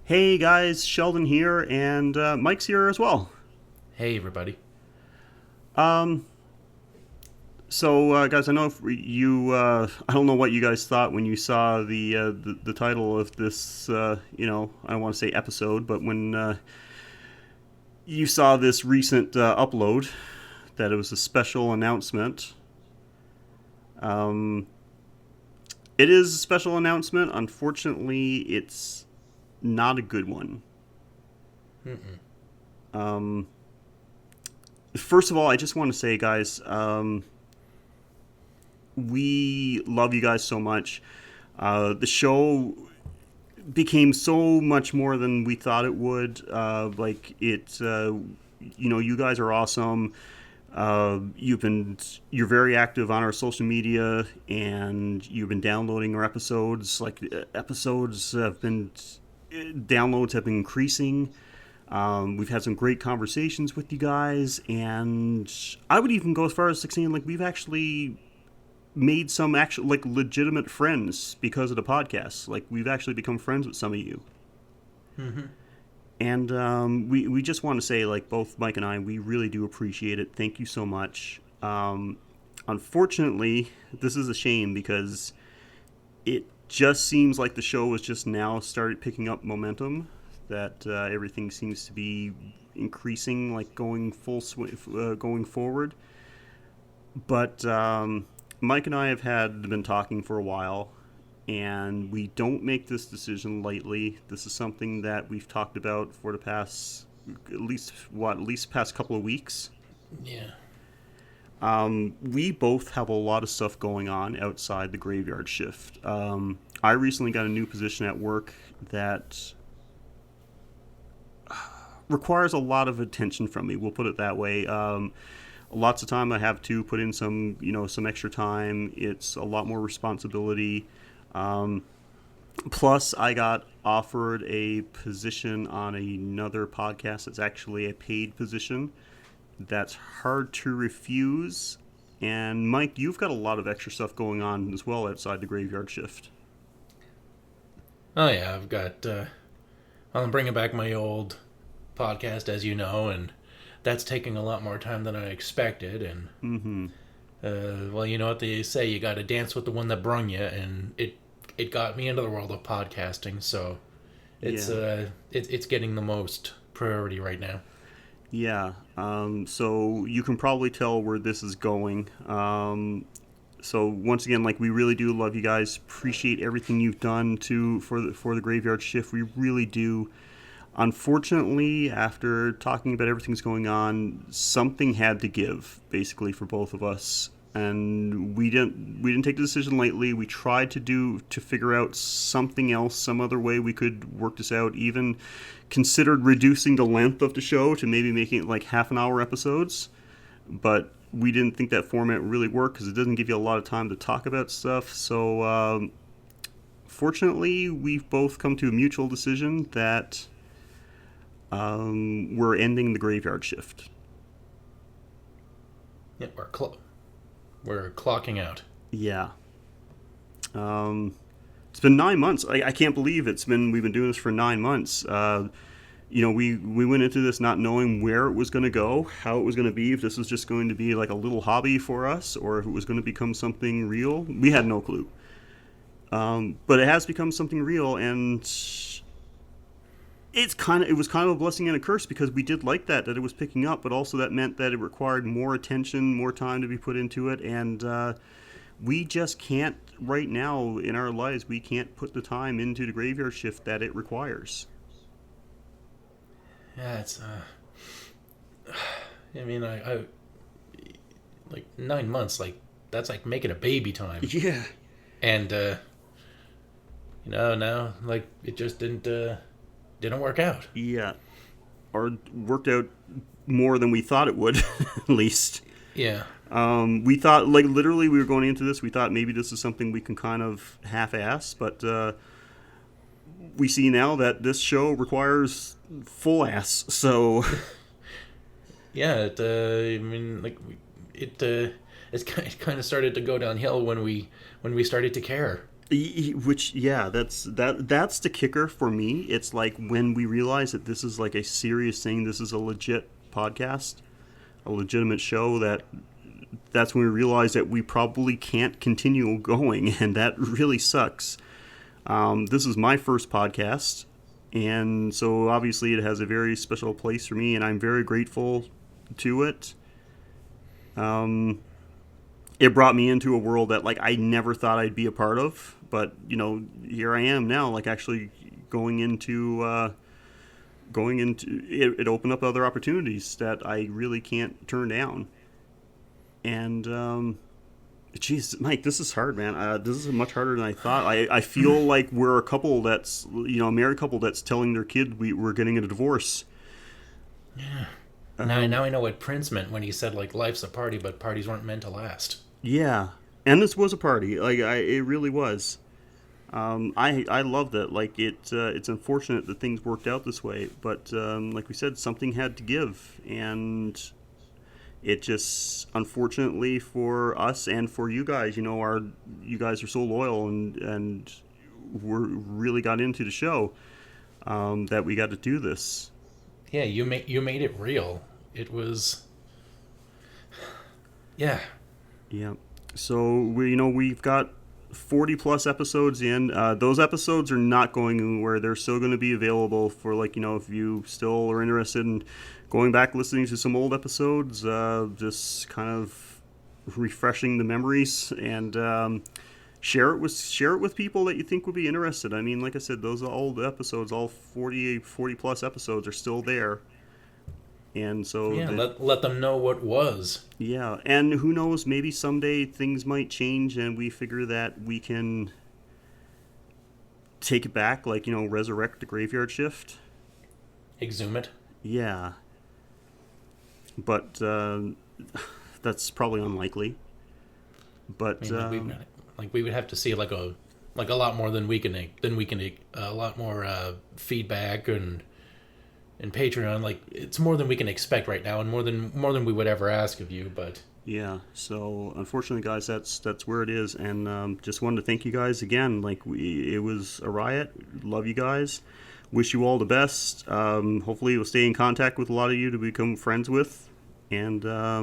Hey guys, Sheldon here, and Mike's here as well. Hey, everybody. Um, guys, I know if you, I don't know what you guys thought when you saw the title of this, I don't want to say episode, but when you saw this recent upload, that it was a special announcement. Um, it is a special announcement. Unfortunately, it's not a good one. Mm-mm. Um, First of all, I just want to say, guys, we love you guys so much. The show became so much more than we thought it would. You guys are awesome. You're very active on our social media, and you've been downloading our episodes. Episodes have been downloads have been increasing. We've had some great conversations with you guys, and I would even go as far as saying we've actually made some actual legitimate friends because of the podcast. Like we've actually become friends with some of you, Mm-hmm. and we just want to say both Mike and I, we really do appreciate it. Thank you so much. Unfortunately, this is a shame because it just seems like the show has just now started picking up momentum. That everything seems to be increasing, going forward. But Mike and I have been talking for a while, and we don't make this decision lightly. This is something that we've talked about for the past at least past couple of weeks. Yeah. We both have a lot of stuff going on outside the graveyard shift. I recently got a new position at work that requires a lot of attention from me. We'll put it that way. Lots of time I have to put in some extra time. It's a lot more responsibility. Um, Plus, I got offered a position on another podcast. It's actually a paid position. That's hard to refuse. And Mike, you've got a lot of extra stuff going on as well outside the graveyard shift. Oh, yeah, I've got. I'm bringing back my old podcast, as you know, and that's taking a lot more time than I expected. And, Mm-hmm. well, you know what they say, you got to dance with the one that brung you, and it got me into the world of podcasting, so it's, Yeah. it's getting the most priority right now. Yeah. So you can probably tell where this is going. So once again, we really do love you guys. Appreciate everything you've done for the graveyard shift. We really do. Unfortunately, after talking about everything's going on, something had to give, basically, for both of us, and we didn't take the decision lightly. We tried to figure out something else, some other way we could work this out. Even considered reducing the length of the show to maybe making it half an hour episodes, but we didn't think that format really worked because it doesn't give you a lot of time to talk about stuff. So, fortunately, we've both come to a mutual decision that we're ending the graveyard shift. Yeah, we're clocking out. Yeah. It's been 9 months. I can't believe we've been doing this for 9 months. We went into this not knowing where it was going to go, how it was going to be, if this was just going to be like a little hobby for us, or if it was going to become something real. We had no clue. But it has become something real, and it was kind of a blessing and a curse because we did like that it was picking up, but also that meant that it required more attention, more time to be put into it, and we just can't right now in our lives. We can't put the time into the graveyard shift that it requires. Yeah, it's, I mean, I like 9 months, that's like making a baby time. Yeah, And, now, it just didn't work out. yeah, or worked out more than we thought it would, at least. Yeah. We thought, literally, we were going into this. We thought maybe this is something we can kind of half-ass, but we see now that this show requires full ass. So, Yeah, I mean, it kind of started to go downhill when we started to care. Which, yeah, that's the kicker for me. It's like when we realize that this is like a serious thing, this is a legit podcast, a legitimate show, that's when we realize that we probably can't continue going, and that really sucks. This is my first podcast, and so obviously it has a very special place for me, and I'm very grateful to it. It brought me into a world that like I never thought I'd be a part of, but here I am now, like actually going into it. It opened up other opportunities that I really can't turn down. And geez, Mike, this is hard, man. This is much harder than I thought. I feel like we're a couple that's, a married couple that's telling their kid we're getting a divorce. Yeah. Now I know what Prince meant when he said, like, life's a party, but parties weren't meant to last. Yeah. And this was a party. Like, it really was. I loved it. Like, it's unfortunate that things worked out this way. But, like we said, something had to give. And it just, unfortunately for us and for you guys, you guys are so loyal and really got into the show, that we got to do this. Yeah, you made it real. It was, yeah. Yeah. So we've got 40 plus episodes in. Those episodes are not going anywhere. They're still going to be available for if you still are interested in going back listening to some old episodes, just kind of refreshing the memories, and share it with people that you think would be interested. I mean, like I said, those old episodes, all 40 plus episodes, are still there. And so let them know what was. Yeah, and who knows, maybe someday things might change and we figure that we can take it back, like, resurrect the graveyard shift. Exhume it. Yeah. But that's probably unlikely. But I mean, we would have to see like a lot more than we can a lot more feedback and Patreon. Like, it's more than we can expect right now, and more than we would ever ask of you. But yeah, so unfortunately, guys, that's where it is. And just wanted to thank you guys again. Like, it was a riot. Love you guys. Wish you all the best. Hopefully we'll stay in contact with a lot of you to become friends with. And I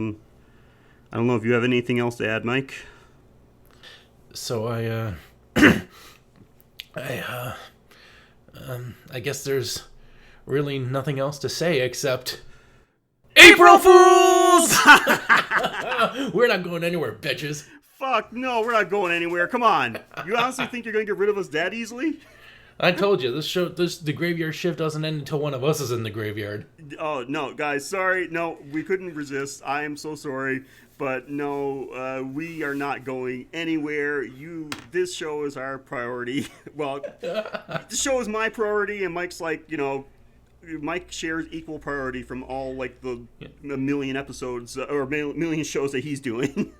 don't know if you have anything else to add, Mike. So I guess there's really nothing else to say except April Fools! We're not going anywhere, bitches. Fuck, no, we're not going anywhere. Come on. You honestly think you're going to get rid of us that easily? I told you, the graveyard shift doesn't end until one of us is in the graveyard. Oh, no, guys, sorry. No, we couldn't resist. I am so sorry. But no, we are not going anywhere. This show is our priority. Well, the show is my priority, and Mike's like, Mike shares equal priority from all, like, the million episodes, or million shows that he's doing.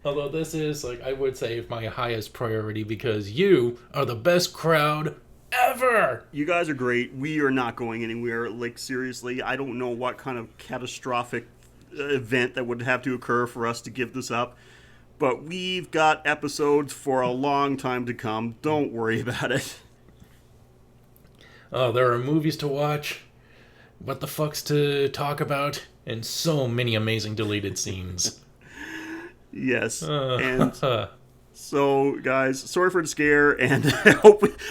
Although this is, like, I would say my highest priority, because you are the best crowd ever! You guys are great. We are not going anywhere. Like, seriously, I don't know what kind of catastrophic event that would have to occur for us to give this up. But we've got episodes for a long time to come. Don't worry about it. Oh, there are movies to watch, what the fucks to talk about, and so many amazing deleted scenes. Yes. And so, guys, sorry for the scare, and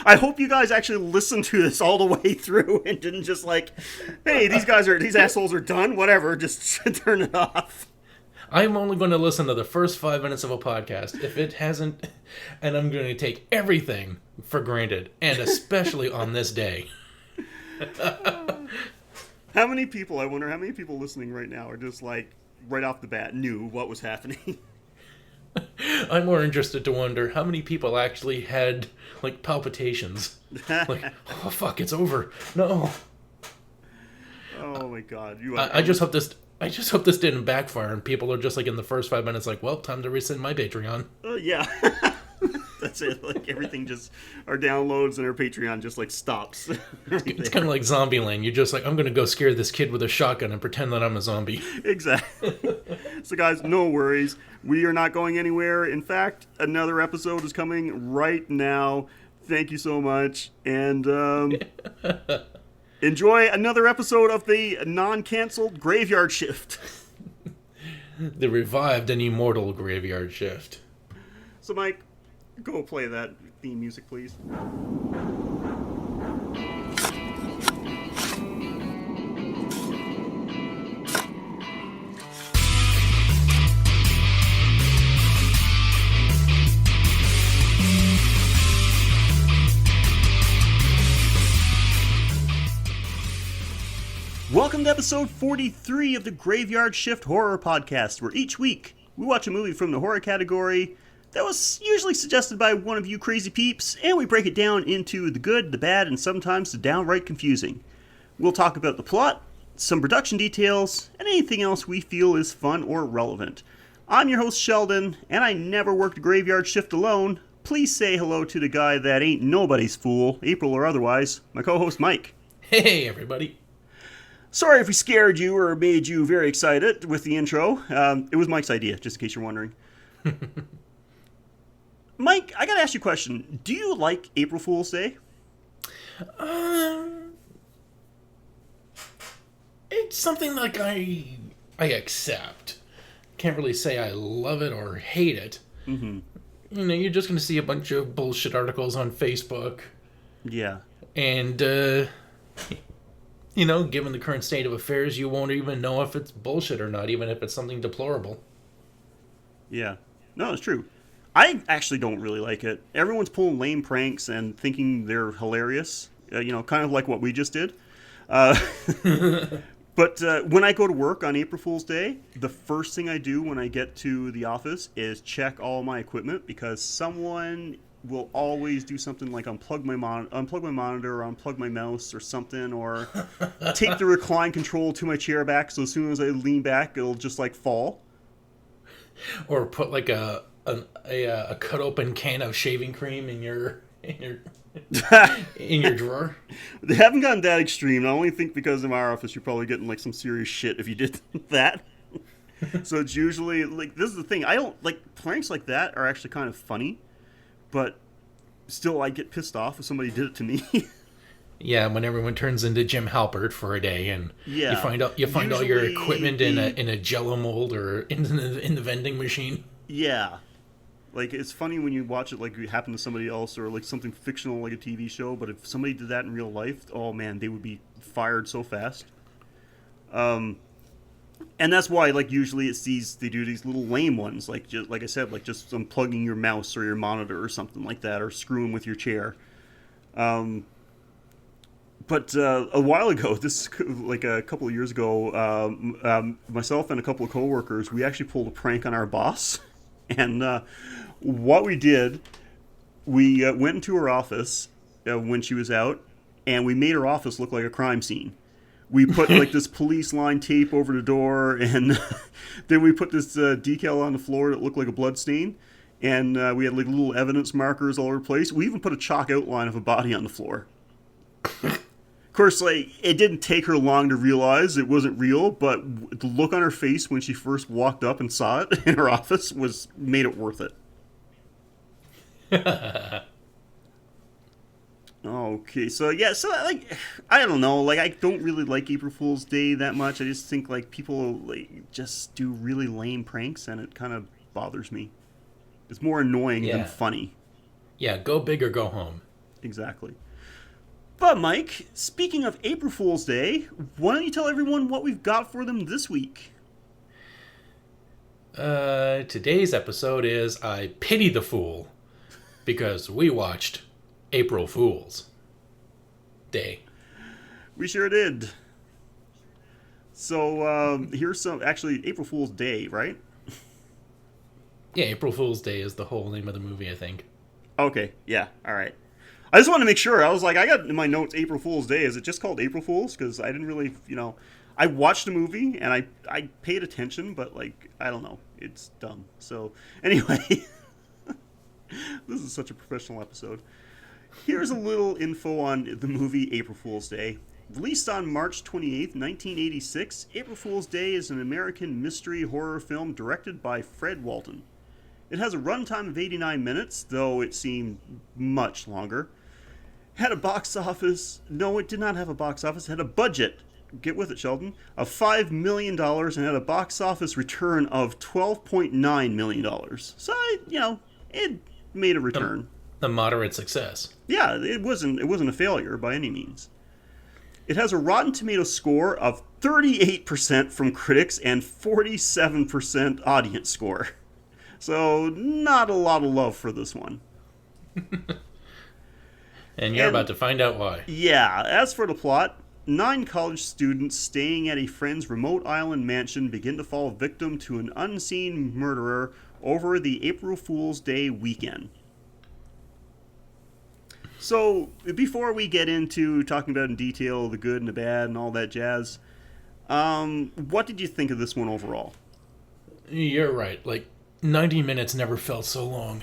I hope you guys actually listened to this all the way through and didn't just like, hey, these assholes are done, whatever, just turn it off. I'm only going to listen to the first 5 minutes of a podcast if it hasn't, and I'm going to take everything for granted, and especially on this day. I wonder how many people listening right now are just like, right off the bat, knew what was happening. I'm more interested to wonder how many people actually had, like, palpitations. Like, oh fuck, it's over. No. Oh my god. I just hope this didn't backfire and people are just like in the first 5 minutes like, well, time to rescind my Patreon. Yeah. That's it. Like everything just our downloads and our Patreon just like stops. It's kind of like Zombieland. You're just like, I'm gonna go scare this kid with a shotgun and pretend that I'm a zombie. Exactly. So guys, no worries. We are not going anywhere. In fact, another episode is coming right now. Thank you so much, and enjoy another episode of the non-canceled Graveyard Shift. The revived and immortal Graveyard Shift. So, Mike, go play that theme music, please. Welcome to episode 43 of the Graveyard Shift Horror Podcast, where each week we watch a movie from the horror category that was usually suggested by one of you crazy peeps, and we break it down into the good, the bad, and sometimes the downright confusing. We'll talk about the plot, some production details, and anything else we feel is fun or relevant. I'm your host, Sheldon, and I never worked a graveyard shift alone. Please say hello to the guy that ain't nobody's fool, April or otherwise, my co-host, Mike. Hey, everybody. Sorry if we scared you or made you very excited with the intro. It was Mike's idea, just in case you're wondering. Mike, I gotta ask you a question. Do you like April Fool's Day? It's something like I accept. Can't really say I love it or hate it. Mm-hmm. You know, you're just going to see a bunch of bullshit articles on Facebook. Yeah. And, you know, given the current state of affairs, you won't even know if it's bullshit or not, even if it's something deplorable. Yeah. No, it's true. I actually don't really like it. Everyone's pulling lame pranks and thinking they're hilarious. You know, kind of like what we just did. But when I go to work on April Fool's Day, the first thing I do when I get to the office is check all my equipment, because someone will always do something like unplug my monitor or unplug my mouse or something, or take the recline control to my chair back, so as soon as I lean back, it'll just like fall. Or put like a cut open can of shaving cream in your in your drawer. They haven't gotten that extreme. I only think because in our office you're probably getting like some serious shit if you did that. So it's usually like, this is the thing. I don't like pranks like that are actually kind of funny, but still I get pissed off if somebody did it to me. Yeah, when everyone turns into Jim Halpert for a day, and yeah, you find all your equipment in a Jello mold or in the vending machine. Yeah, like it's funny when you watch it like it happened to somebody else, or like something fictional like a TV show. But if somebody did that in real life, oh man, they would be fired so fast. And that's why like usually they do these little lame ones, like just like I said, like just unplugging your mouse or your monitor or something like that, or screwing with your chair. But a while ago, this like a couple of years ago, myself and a couple of coworkers, we actually pulled a prank on our boss. And what we did, we went into her office when she was out, and we made her office look like a crime scene. We put like this police line tape over the door, and then we put this decal on the floor that looked like a blood stain. And we had like little evidence markers all over the place. We even put a chalk outline of a body on the floor. Of course, like, it didn't take her long to realize it wasn't real, but the look on her face when she first walked up and saw it in her office made it worth it. Okay, so yeah, so like, I don't know, like, I don't really like April Fool's Day that much. I just think like people like just do really lame pranks, and it kind of bothers me. It's more annoying than funny. Yeah, go big or go home. Exactly. But Mike, speaking of April Fool's Day, why don't you tell everyone what we've got for them this week? Today's episode is I Pity the Fool, because we watched April Fool's Day. We sure did. So here's some, actually, April Fool's Day, right? Yeah, April Fool's Day is the whole name of the movie, I think. Okay, yeah, all right. I just wanted to make sure. I was like, I got in my notes April Fool's Day. Is it just called April Fool's? Because I didn't really, I watched the movie and I paid attention, but like, I don't know. It's dumb. So anyway. This is such a professional episode. Here's a little info on the movie April Fool's Day. Released on March 28th, 1986, April Fool's Day is an American mystery horror film directed by Fred Walton. It has a runtime of 89 minutes, though it seemed much longer. Had a box office. No, it did not have a box office. It had a budget. Get with it, Sheldon. Of $5 million dollars and had a box office return of $12.9 million. So, it made a return. The moderate success. Yeah, it wasn't a failure by any means. It has a Rotten Tomatoes score of 38% from critics and 47% audience score. So, not a lot of love for this one. And you're about to find out why. Yeah, as for the plot, 9 college students staying at a friend's remote island mansion begin to fall victim to an unseen murderer over the April Fool's Day weekend. So, before we get into talking about in detail the good and the bad and all that jazz, what did you think of this one overall? You're right. 90 minutes never felt so long.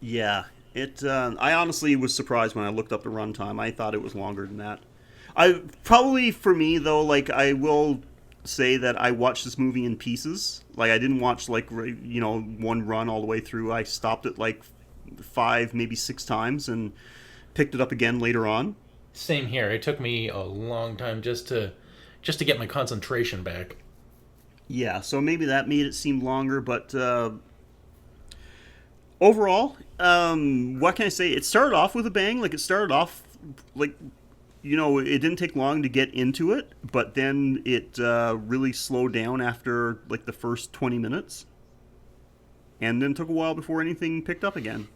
Yeah, I honestly was surprised when I looked up the runtime. I thought it was longer than that. Probably for me though, I will say that I watched this movie in pieces. I didn't watch one run all the way through. I stopped it 5, maybe 6 times and picked it up again later on. Same here. It took me a long time just to get my concentration back. Yeah, so maybe that made it seem longer, but overall, what can I say? It started off with a bang. It started off it didn't take long to get into it, but then it really slowed down after the first 20 minutes, and then took a while before anything picked up again.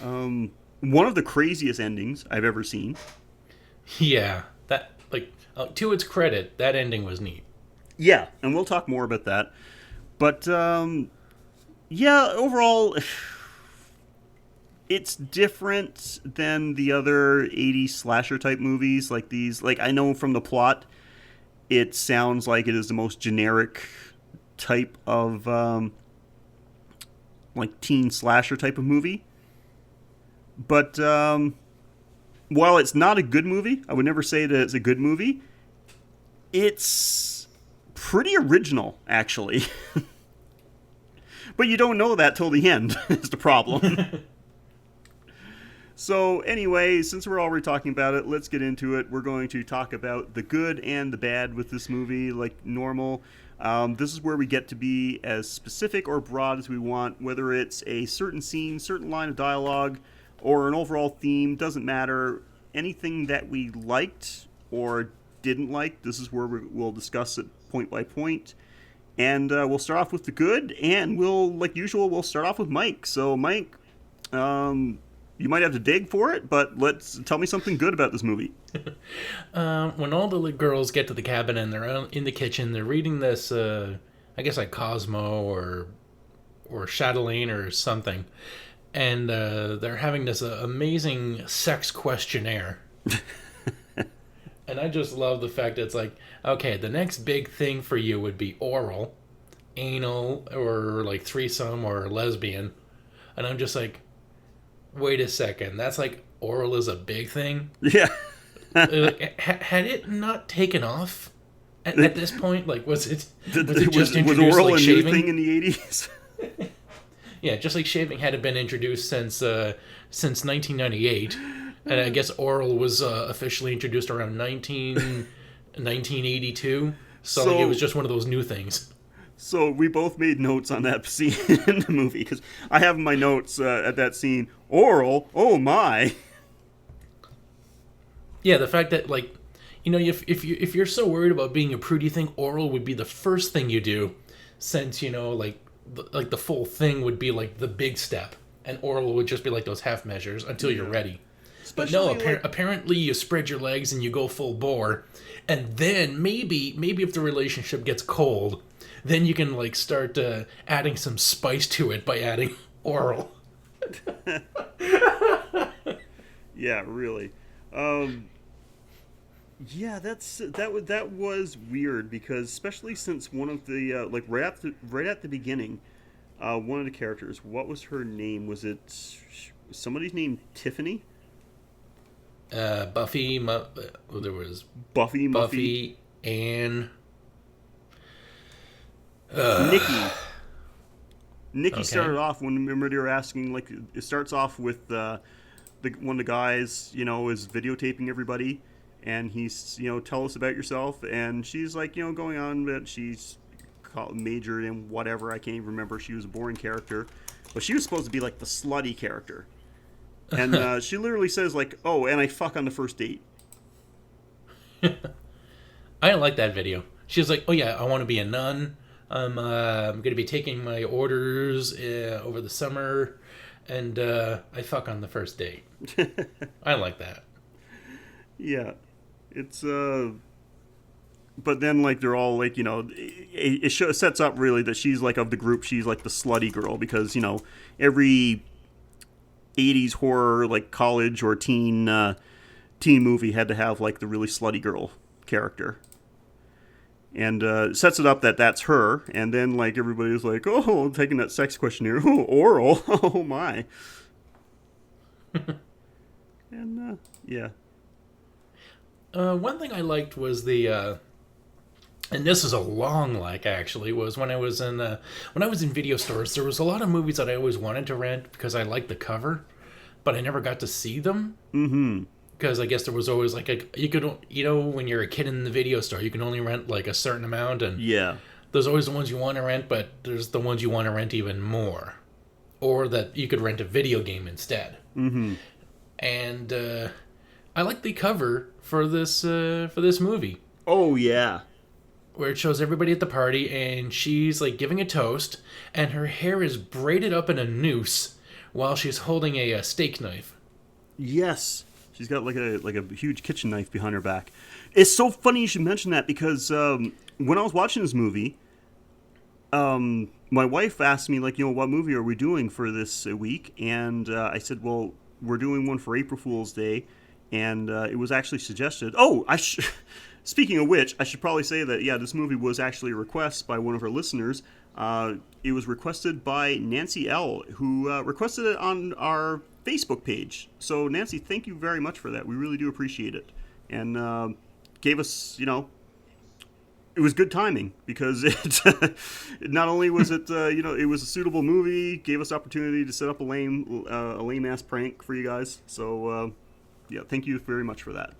One of the craziest endings I've ever seen. Yeah, that to its credit, that ending was neat. Yeah, and we'll talk more about that. But overall, it's different than the other 80s slasher type movies like these. I know from the plot, it sounds like it is the most generic type of teen slasher type of movie. But while it's not a good movie, I would never say that it's a good movie. It's pretty original, actually. But you don't know that till the end, is the problem. So anyway, since we're already talking about it, let's get into it. We're going to talk about the good and the bad with this movie, like normal. This is where we get to be as specific or broad as we want, whether it's a certain scene, certain line of dialogue, or an overall theme, doesn't matter. Anything that we liked or didn't like, this is where we'll discuss it point by point. And we'll start off with the good, and like usual, we'll start off with Mike. So, Mike, you might have to dig for it, but tell me something good about this movie. When all the girls get to the cabin and they're in the kitchen, they're reading this, I guess Cosmo or Chatelaine or something. And they're having this amazing sex questionnaire. And I just love the fact that it's okay, the next big thing for you would be oral, anal, or threesome or lesbian. And I'm just wait a second, that's oral is a big thing? Yeah. Had it not taken ooff at this point? Was it just introduced was oral a new shaving? thing in the 80s? Yeah, just like shaving hadn't been introduced since 1998, and I guess oral was officially introduced around 1982. So it was just one of those new things. So we both made notes on that scene in the movie, because I have in my notes at that scene, oral, oh my. Yeah, the fact that if you're so worried about being a prude, you think oral would be the first thing you do, since the full thing would be the big step, and oral would just be those half measures until you're ready. Especially but no, apparently you spread your legs and you go full bore, and then maybe if the relationship gets cold, then you can start adding some spice to it by adding oral. Yeah, really. Yeah, that was weird, because especially since one of the right at the beginning, One of the characters. What was her name? Was it somebody's name? Tiffany? Buffy. There was Buffy? Muffy? Buffy, Anne. Nikki. Nikki Okay. started off when, remember, they were asking, like, it starts off with one of the guys, is videotaping everybody, and he's, tell us about yourself, and she's like, going on that she's majored in whatever. I can't even remember. She was a boring character, but she was supposed to be like the slutty character, and she literally says like, "Oh, and I fuck on the first date." I didn't like that video. She was like, "Oh yeah, I want to be a nun. I'm going to be taking my orders over the summer, and I fuck on the first date." I like that. Yeah, it's but then like they're all like, it sets up really that she's like, of the group, she's like the slutty girl, because every 80s horror, like college or teen movie had to have like the really slutty girl character, and sets it up that that's her, and then like everybody's like, oh, taking that sex questionnaire, oh, oral, oh my. And yeah. One thing I liked was the and this is a long like actually, was when I was in video stores. There was a lot of movies that I always wanted to rent because I liked the cover, but I never got to see them. Mm-hmm. Because I guess there was always like you could, when you're a kid in the video store, you can only rent like a certain amount, and Yeah. there's always the ones you want to rent, but there's the ones you want to rent even more, or that you could rent a video game instead. Mm-hmm. And I like the cover for this movie, Oh yeah. where it shows everybody at the party, and she's like giving a toast, and her hair is braided up in a noose while she's holding a steak knife. Yes. She's got like a huge kitchen knife behind her back. It's so funny you should mention that, because when I was watching this movie, my wife asked me like, what movie are we doing for this week? And I said, well, we're doing one for April Fool's Day, and it was actually suggested. Oh, speaking of which, I should probably say that this movie was actually a request by one of our listeners. It was requested by Nancy L, who requested it on our Facebook page. So Nancy, thank you very much for that. We really do appreciate it, and gave us, it was good timing, because it not only was it it was a suitable movie, gave us opportunity to set up a lame ass prank for you guys. So thank you very much for that.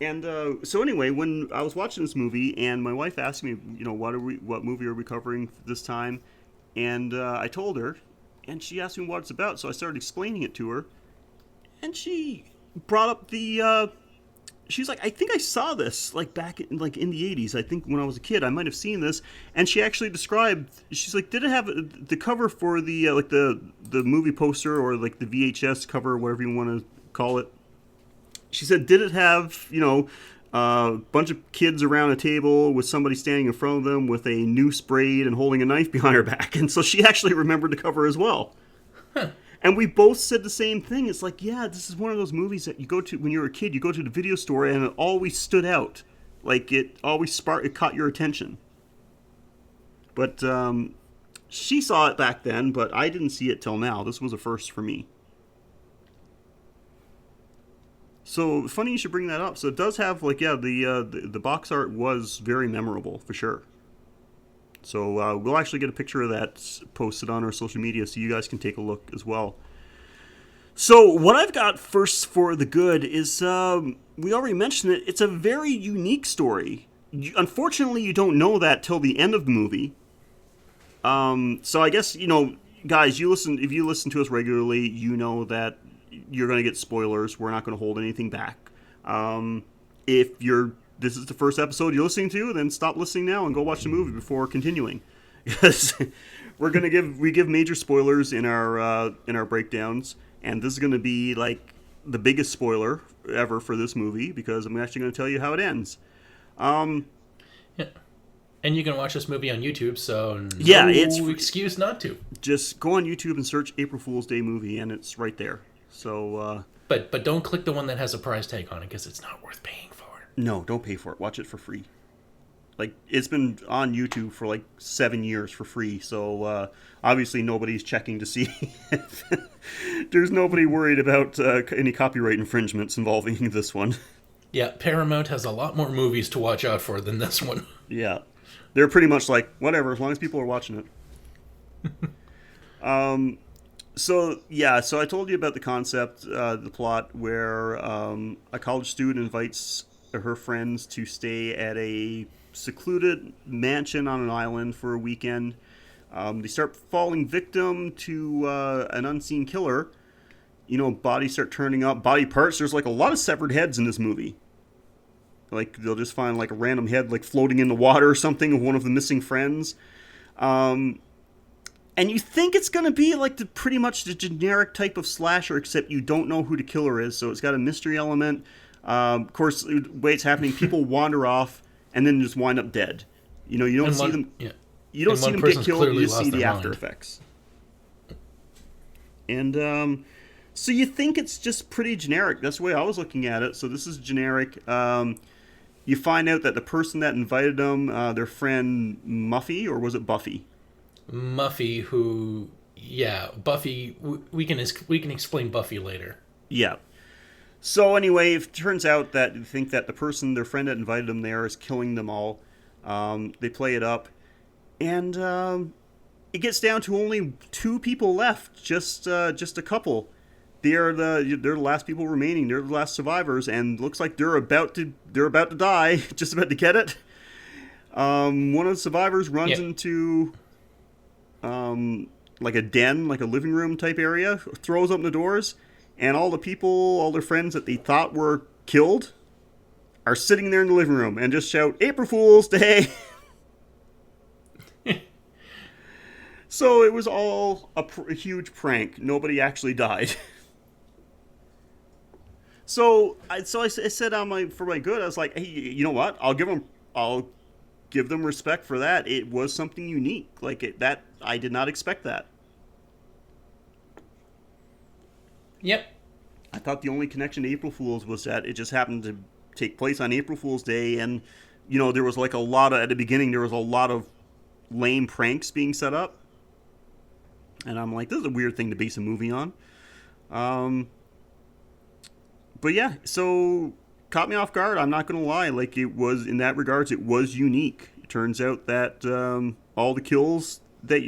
And so anyway, when I was watching this movie, and my wife asked me, what movie are we covering this time, and I told her, and she asked me what it's about, so I started explaining it to her, and she brought up she's like, I think I saw this like back in the 80s. I think when I was a kid, I might have seen this. And she actually described, she's like, did it have the cover for the like the movie poster, or like the VHS cover, or whatever you want to call it? She said, did it have, a bunch of kids around a table with somebody standing in front of them with a noose braid and holding a knife behind her back? And so she actually remembered the cover as well. Huh. And we both said the same thing. It's like, this is one of those movies that you go to when you're a kid. You go to the video store, and it always stood out. Like, it always it caught your attention. But she saw it back then, but I didn't see it till now. This was a first for me. So funny you should bring that up. So it does have the box art was very memorable for sure. So we'll actually get a picture of that posted on our social media, so you guys can take a look as well. So what I've got first for the good is we already mentioned it. It's a very unique story. Unfortunately, you don't know that till the end of the movie. So I guess guys, if you listen to us regularly, you know that you're going to get spoilers. We're not going to hold anything back. If this is the first episode you're listening to, then stop listening now and go watch the movie before continuing, because we give major spoilers in our breakdowns, and this is going to be like the biggest spoiler ever for this movie, because I'm actually going to tell you how it ends. Yeah. And you can watch this movie on YouTube, so it's excuse not to. Just go on YouTube and search April Fool's Day movie, and it's right there. So, but don't click the one that has a price tag on it, because it's not worth paying for. No, don't pay for it. Watch it for free. Like, it's been on YouTube for like 7 years for free. So obviously nobody's checking to see if there's nobody worried about any copyright infringements involving this one. Yeah, Paramount has a lot more movies to watch out for than this one. Yeah, they're pretty much like, whatever, as long as people are watching it. So yeah, so I told you about the concept, the plot, where a college student invites her friends to stay at a secluded mansion on an island for a weekend. They start falling victim to an unseen killer. You know, bodies start turning up, body parts. There's like a lot of severed heads in this movie. Like, they'll just find like a random head like floating in the water or something of one of the missing friends. And you think it's going to be like pretty much the generic type of slasher, except you don't know who the killer is. So it's got a mystery element. Of course, the way it's happening, people wander off and then just wind up dead. You know, you don't see them. Yeah. You don't see them get killed. You just see the after effects. And so you think it's just pretty generic. That's the way I was looking at it. So this is generic. You find out that the person that invited them, their friend Muffy, or was it Buffy? Muffy, who, yeah, Buffy. We can explain Buffy later. Yeah. So anyway, it turns out that they think that the person, their friend that invited them there, is killing them all. They play it up, and it gets down to only 2 people left, just a couple. They're the last people remaining. They're the last survivors, and looks like they're about to die, just about to get it. One of the survivors runs into like a den, like a living room type area, throws open the doors, and all the people, all their friends that they thought were killed, are sitting there in the living room and just shout, "April Fool's Day!" So it was all a huge prank. Nobody actually died. So I said for my good, I was like, hey, you know what? I'll give them respect for that. It was something unique. That I did not expect that. Yep. I thought the only connection to April Fool's was that it just happened to take place on April Fool's Day, and you know, there was like at the beginning there was a lot of lame pranks being set up. And I'm like, this is a weird thing to base a movie on. But yeah, so caught me off guard. I'm not going to lie. Like, it was, in that regards, it was unique. It turns out that all the kills,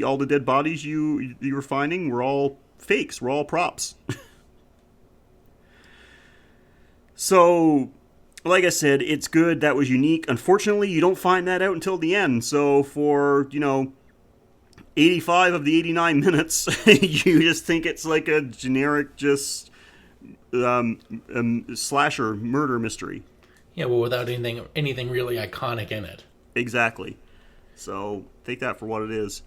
all the dead bodies you were finding were all fakes, were all props. So, like I said, it's good. That was unique. Unfortunately, you don't find that out until the end. So for, 85 of the 89 minutes, you just think it's like a generic, just slasher murder mystery. Yeah, well, without anything really iconic in it. Exactly. So take that for what it is.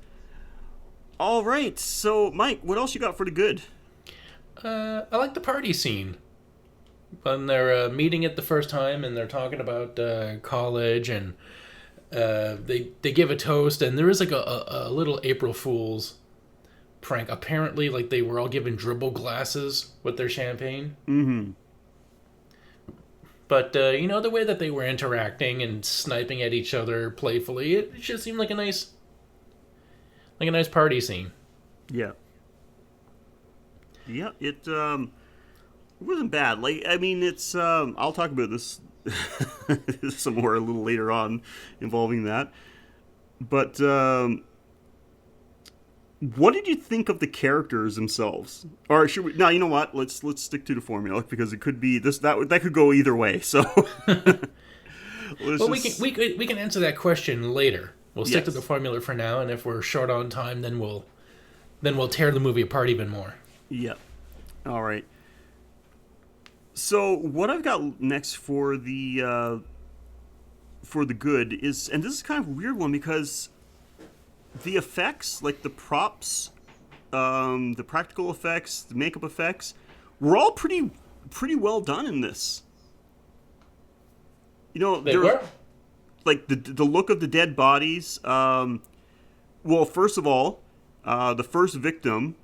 All right. So, Mike, what else you got for the good? I like the party scene. When they're meeting it the first time and they're talking about college, and they give a toast, and there is like a little April Fool's prank. Apparently, like, they were all given dribble glasses with their champagne. Mm-hmm. But the way that they were interacting and sniping at each other playfully, it just seemed like a nice party scene. Yeah. Yeah, it wasn't bad. Like, I mean, it's I'll talk about this some more a little later on involving that. But what did you think of the characters themselves? Or should we? No, you know what? Let's stick to the formula, because it could be this that could go either way. So, well, we can answer that question later. We'll stick to the formula for now, and if we're short on time, then we'll tear the movie apart even more. Yeah. All right. So what I've got next for the good is, and this is kind of a weird one, because the effects, like the props, the practical effects, the makeup effects, were all pretty well done in this. They were? Like the look of the dead bodies. Well, first of all, the first victim,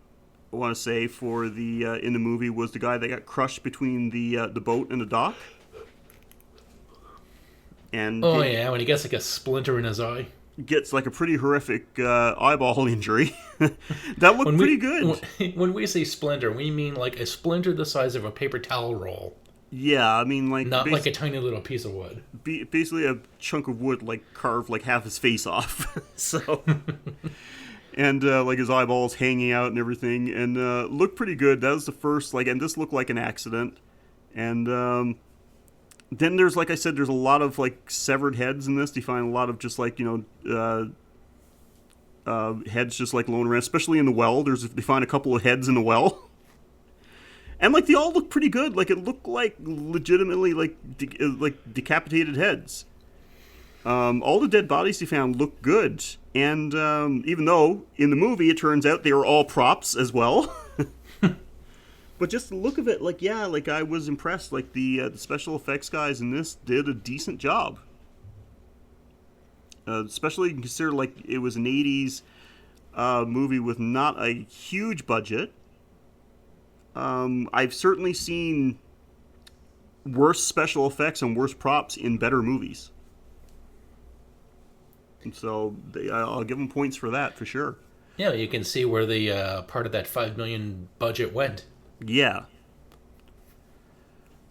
I want to say, for the in the movie, was the guy that got crushed between the boat and the dock. and Oh yeah, when he gets like a splinter in his eye. gets like a pretty horrific eyeball injury. That looked When pretty we good. when we say splinter, we mean like a splinter the size of a paper towel roll, Yeah, I mean, like not like a tiny little piece of wood. basically a chunk of wood like carved like half his face off. So, and like his eyeballs hanging out and everything, and looked pretty good. That was the first like, and this looked like an accident. And then there's, like I said, there's a lot of like severed heads in this. You find a lot of just like, heads just like laying around, especially in the well. They find a couple of heads in the well. And like they all look pretty good. Like it looked like legitimately like decapitated heads. All the dead bodies they found looked good, and even though in the movie it turns out they were all props as well. But just the look of it, like yeah, like I was impressed. Like the special effects guys in this did a decent job. Especially consider like it was an '80s movie with not a huge budget. I've certainly seen worse special effects and worse props in better movies. And so I'll give them points for that, for sure. Yeah, you can see where the part of that $5 million budget went. Yeah.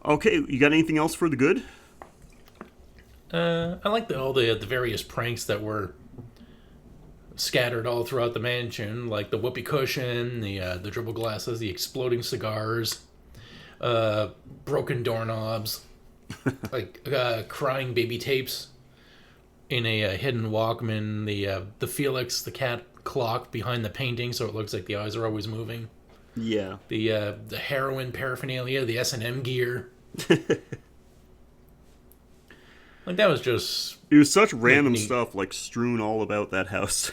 Okay, you got anything else for the good? I like all the various pranks that were scattered all throughout the mansion, like the whoopee cushion, the dribble glasses, the exploding cigars, broken doorknobs, like crying baby tapes in a hidden Walkman, the Felix the cat clock behind the painting, so it looks like the eyes are always moving. Yeah. The heroin paraphernalia, the S&M gear. Like that was just. It was such random stuff like strewn all about that house.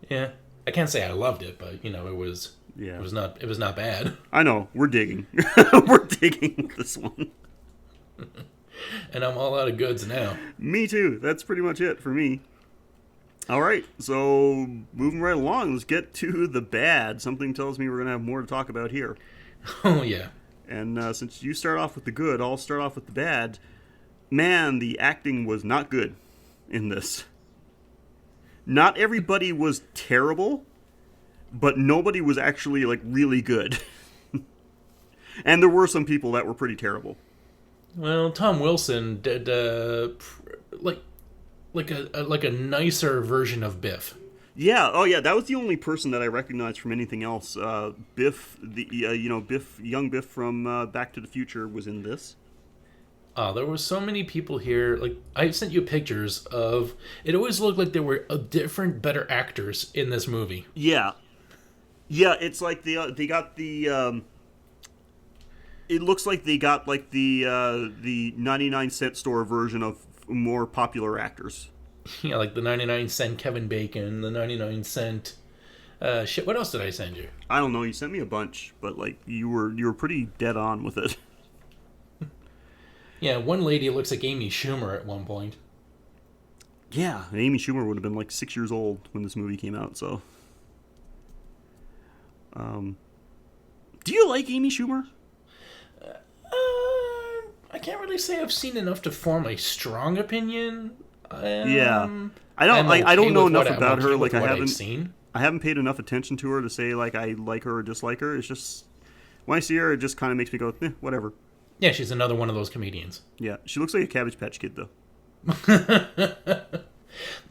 Yeah, I can't say I loved it, but it was. Yeah. It was not bad. I know, we're digging. We're digging this one. And I'm all out of goods now. Me too. That's pretty much it for me. All right, so moving right along, let's get to the bad. Something tells me we're going to have more to talk about here. Oh, yeah. And since you start off with the good, I'll start off with the bad. Man, the acting was not good in this. Not everybody was terrible, but nobody was actually, like, really good. And there were some people that were pretty terrible. Well, Tom Wilson did, like a nicer version of Biff. Yeah, oh yeah, that was the only person that I recognized from anything else. Biff, Biff, young Biff from Back to the Future was in this. There were so many people here. Like I sent you pictures of. It always looked like there were different, better actors in this movie. Yeah, it's like they got the. It looks like they got like the 99-cent store version of more popular actors. Yeah, like the 99-cent Kevin Bacon, the 99-cent. Shit, what else did I send you? I don't know. You sent me a bunch, but like you were pretty dead on with it. Yeah, one lady looks like Amy Schumer at one point. Yeah, Amy Schumer would have been like 6 years old when this movie came out. So, do you like Amy Schumer? I can't really say I've seen enough to form a strong opinion. Yeah, I don't know enough about her. Like I haven't paid enough attention to her to say like I like her or dislike her. It's just when I see her, it just kind of makes me go, whatever. Yeah, she's another one of those comedians. Yeah, she looks like a Cabbage Patch Kid though.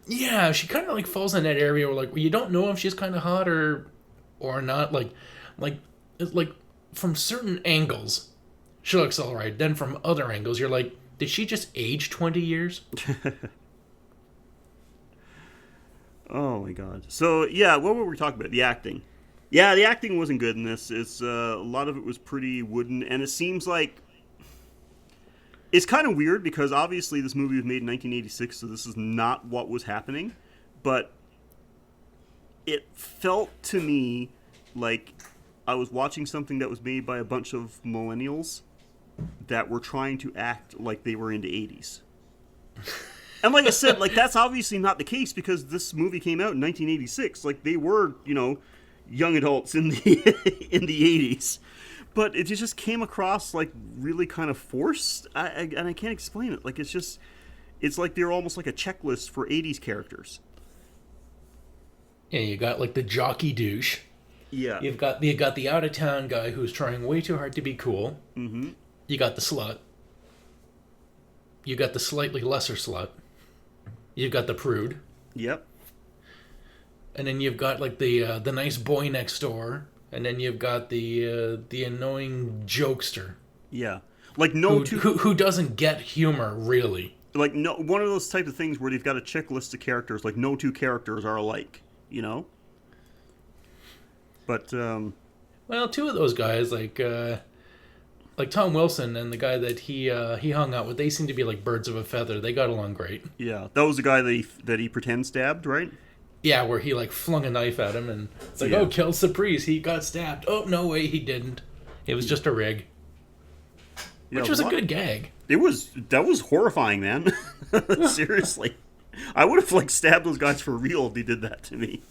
Yeah, she kind of like falls in that area where like you don't know if she's kind of hot or not. Like from certain angles, she looks all right. Then from other angles, you're like, did she just age 20 years? Oh my god. So yeah, what were we talking about? The acting. Yeah, the acting wasn't good in this. It's a lot of it was pretty wooden, and it seems like it's kind of weird because obviously this movie was made in 1986, so this is not what was happening. But it felt to me like I was watching something that was made by a bunch of millennials that were trying to act like they were into 80s. And like I said, like that's obviously not the case because this movie came out in 1986. Like they were, young adults in the in the 80s. but it just came across like really kind of forced. And I can't explain it. Like it's like they're almost like a checklist for '80s characters. Yeah, you got like the jockey douche. Yeah. You got the out of town guy who's trying way too hard to be cool. Mm-hmm. You got the slut. You got the slightly lesser slut. You've got the prude. Yep. And then you've got like the nice boy next door, and then you've got the annoying jokester. Yeah. Like no two who doesn't get humor really. Like no one of those type of things where they've got a checklist of characters. Like no two characters are alike. You know. But well, two of those guys like Tom Wilson and the guy that he hung out with, they seem to be like birds of a feather. They got along great. yeah, that was the guy that he pretend stabbed, right? Yeah, where he like flung a knife at him and it's like, Yeah. oh, kill Surprise, he got stabbed. Oh, no way, he didn't. It was just a rig. Yeah, Which was what? a good gag. That was horrifying, man. Seriously, I would have like stabbed those guys for real if they did that to me.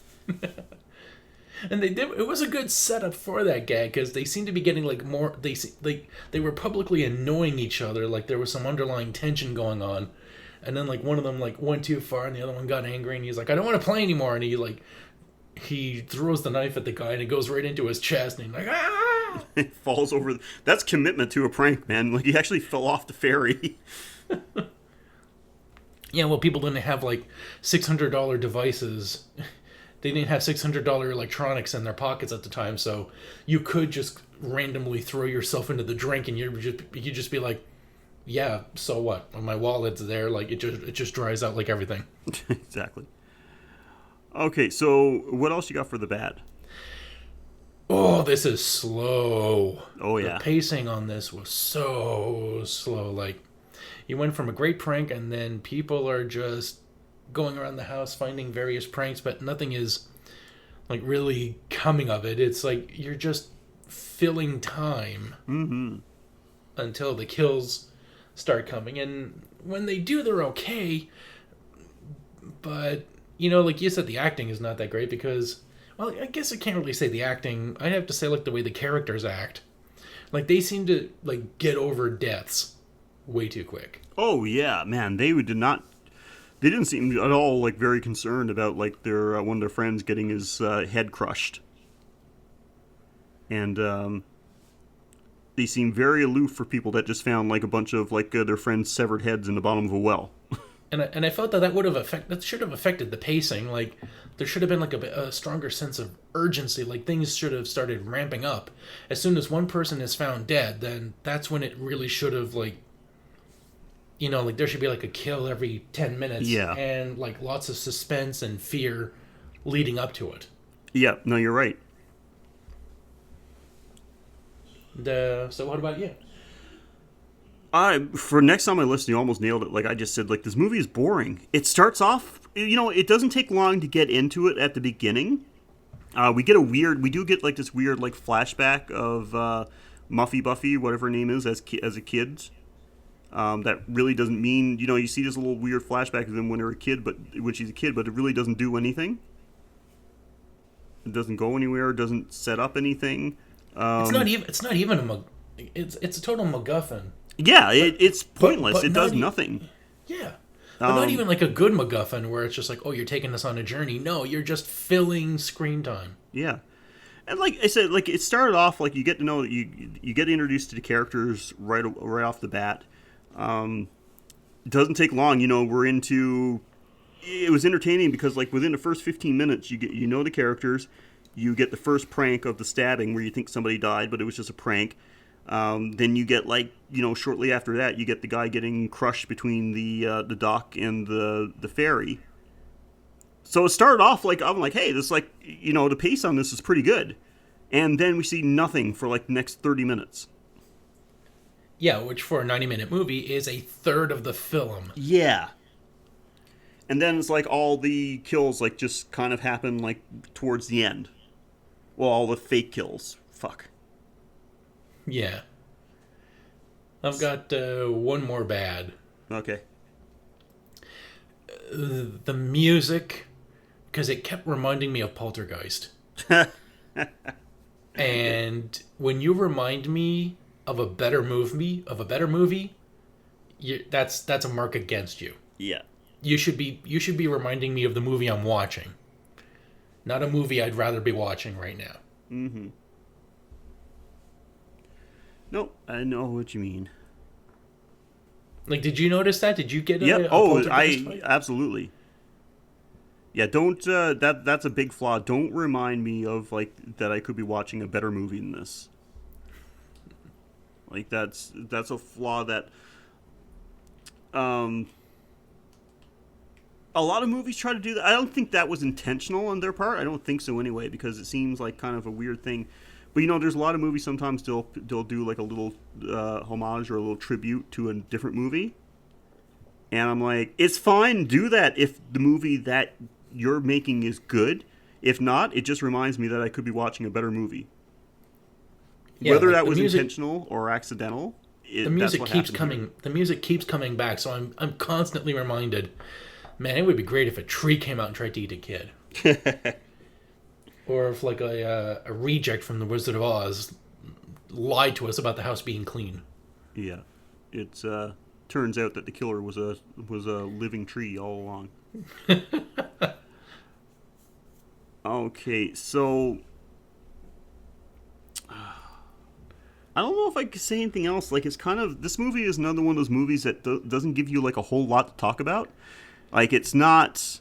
And they did. It was a good setup for that gag because they seemed to be getting like more. They were publicly annoying each other. Like there was some underlying tension going on, and then like one of them like went too far, and the other one got angry, and he's like, "I don't want to play anymore." And he throws the knife at the guy, and it goes right into his chest, and he's like, "Ah!" It falls over. That's commitment to a prank, man. Like he actually fell off the ferry. Yeah, well, people didn't have like $600 devices. They didn't have $600 electronics in their pockets at the time, so you could just randomly throw yourself into the drink, and you just be like, "Yeah, so what? When my wallet's there, like it just dries out like everything." Exactly. Okay, so what else you got for the bad? Oh, this is slow. Oh yeah. The pacing on this was so slow. Like, you went from a great prank, and then people are just going around the house finding various pranks, but nothing is like really coming of it. It's like you're just filling time until the kills start coming, and when they do, they're okay. But like you said, the acting is not that great because, well, I guess I can't really say the acting. I'd have to say like the way the characters act. Like they seem to like get over deaths way too quick. Oh yeah, man. They didn't seem at all like very concerned about like their one of their friends getting his head crushed, and they seem very aloof for people that just found like a bunch of like their friends' severed heads in the bottom of a well. And I felt that should have affected the pacing. Like there should have been like a stronger sense of urgency. Like things should have started ramping up as soon as one person is found dead. Then that's when it really should have like. Like there should be like a kill every 10 minutes. Yeah. And like lots of suspense and fear leading up to it. Yeah, no, you're right. So what about you? For next time I listen, you almost nailed it. Like I just said, like this movie is boring. It starts off, it doesn't take long to get into it at the beginning. We do get like this weird like flashback of Muffy Buffy, whatever her name is, as a kid. That really doesn't mean, you see this little weird flashback of them when she's a kid, but it really doesn't do anything. It doesn't go anywhere. It doesn't set up anything. It's not even it's a total MacGuffin. Yeah, it's pointless. But it does nothing. Yeah. But not even like a good MacGuffin where it's just like, oh, you're taking us on a journey. No, you're just filling screen time. Yeah. And like I said, like it started off like you get to know you get introduced to the characters right off the bat. It doesn't take long, we're into. It was entertaining because like within the first 15 minutes, you get the characters, you get the first prank of the stabbing where you think somebody died, but it was just a prank. Then you get like shortly after that, you get the guy getting crushed between the dock and the ferry. So it started off like I'm like, hey, this like the pace on this is pretty good, and then we see nothing for like the next 30 minutes. Yeah, which for a 90-minute movie is a third of the film. Yeah. And then it's like all the kills like just kind of happen like towards the end. Well, all the fake kills. Fuck. Yeah. I've got one more bad. Okay. The music, because it kept reminding me of Poltergeist. And when you remind me of a better movie, that's a mark against you. Yeah. You should be reminding me of the movie I'm watching, not a movie I'd rather be watching right now. Mm-hmm. No, I know what you mean. Like, did you notice that? Did you get Yep. a Oh, poltergeist fight? absolutely. Yeah, don't that's a big flaw. Don't remind me of like that I could be watching a better movie than this. Like that's a flaw that a lot of movies try to do that. I don't think that was intentional on their part. I don't think so anyway, because it seems like kind of a weird thing. But there's a lot of movies sometimes they'll do like a little homage or a little tribute to a different movie. And I'm like, it's fine, do that if the movie that you're making is good. If not, it just reminds me that I could be watching a better movie. Yeah, Whether like that the was music, intentional or accidental, the music that's what keeps happened coming. here. The music keeps coming back, so I'm constantly reminded. Man, it would be great if a tree came out and tried to eat a kid, or if like a reject from the Wizard of Oz lied to us about the house being clean. Yeah, it turns out that the killer was a living tree all along. Okay, so I don't know if I could say anything else. Like, it's kind of, this movie is another one of those movies that doesn't give you like a whole lot to talk about. Like, it's not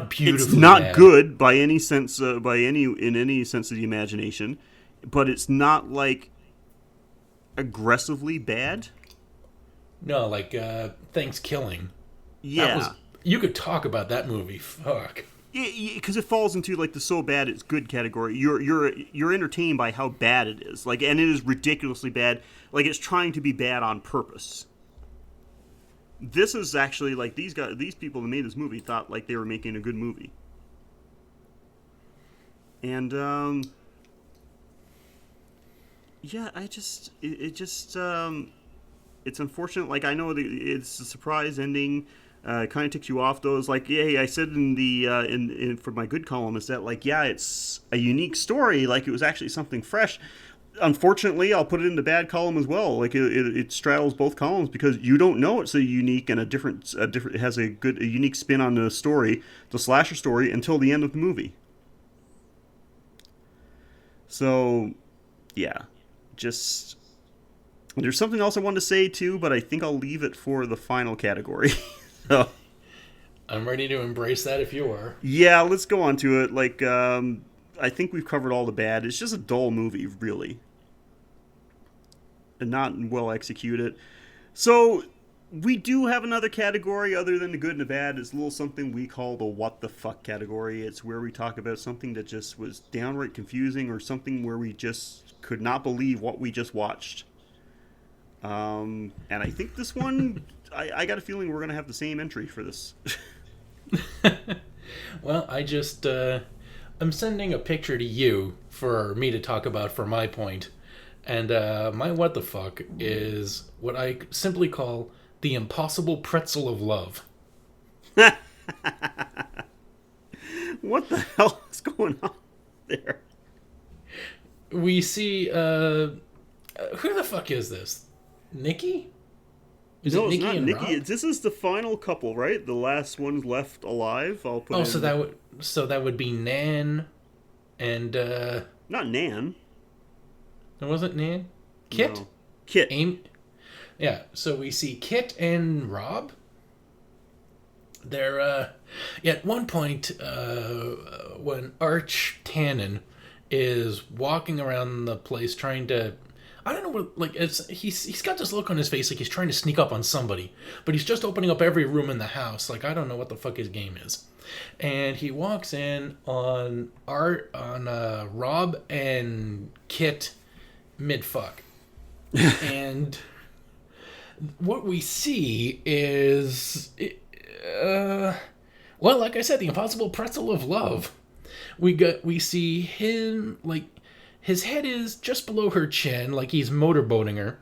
beautiful. It's not good by any sense, in any sense of the imagination, but it's not like aggressively bad. No, like Thanksgiving. Yeah, You could talk about that movie. Fuck. because it falls into like the so bad it's good category. You're entertained by how bad it is. Like, and it is ridiculously bad. Like, it's trying to be bad on purpose. This is actually like these people that made this movie thought like they were making a good movie. And yeah, it's unfortunate. Like, I know it's a surprise ending. It kind of ticks you off. Those like, yeah, I said in the in for my good column is that like, yeah, it's a unique story. Like, it was actually something fresh. Unfortunately, I'll put it in the bad column as well. Like, it straddles both columns because you don't know it's a unique and a different. It has a unique spin on the story, the slasher story, until the end of the movie. So, yeah, just there's something else I wanted to say too, but I think I'll leave it for the final category. So, I'm ready to embrace that if you are. yeah, let's go on to it. Like, I think we've covered all the bad. It's just a dull movie, really, and not well executed. So, we do have another category other than the good and the bad. It's a little something we call the what the fuck category. It's where we talk about something that just was downright confusing or something where we just could not believe what we just watched. And I think this one, I got a feeling we're going to have the same entry for this. Well, I'm sending a picture to you for me to talk about for my point. And my what the fuck is what I simply call the impossible pretzel of love. What the hell is going on there? We see, who the fuck is this? Nikki? Is No, it it's Nikki not and Nikki. Rob? This is the final couple, right? The last one's left alive. I'll put. So that would be Nan and not Nan. it wasn't Nan? Kit? No. Kit. Aim. Yeah, so we see Kit and Rob. They're at one point when Arch Tannen is walking around the place trying to, I don't know what, like, he's got this look on his face like he's trying to sneak up on somebody, but he's just opening up every room in the house. Like, I don't know what the fuck his game is. And he walks in on Rob and Kit mid-fuck. And what we see is, well, like I said, the impossible pretzel of love. We see him, like, his head is just below her chin, like he's motorboating her,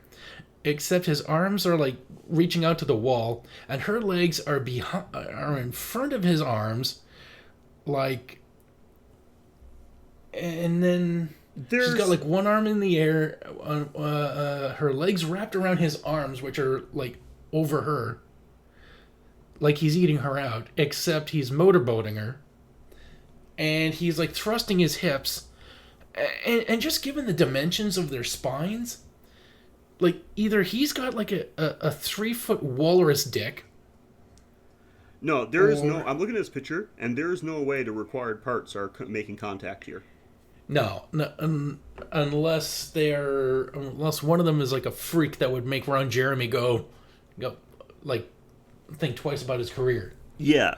except his arms are like reaching out to the wall, and her legs are in front of his arms, like, and then she's got There's like one arm in the air, her legs wrapped around his arms, which are like over her, like he's eating her out. Except he's motorboating her, and he's like thrusting his hips, and just given the dimensions of their spines, like either he's got like a 3 foot walrus dick. no, there is Or- no. I'm looking at this picture, and there is no way the required parts are making contact here. No, no, unless one of them is like a freak that would make Ron Jeremy go, like, think twice about his career. Yeah,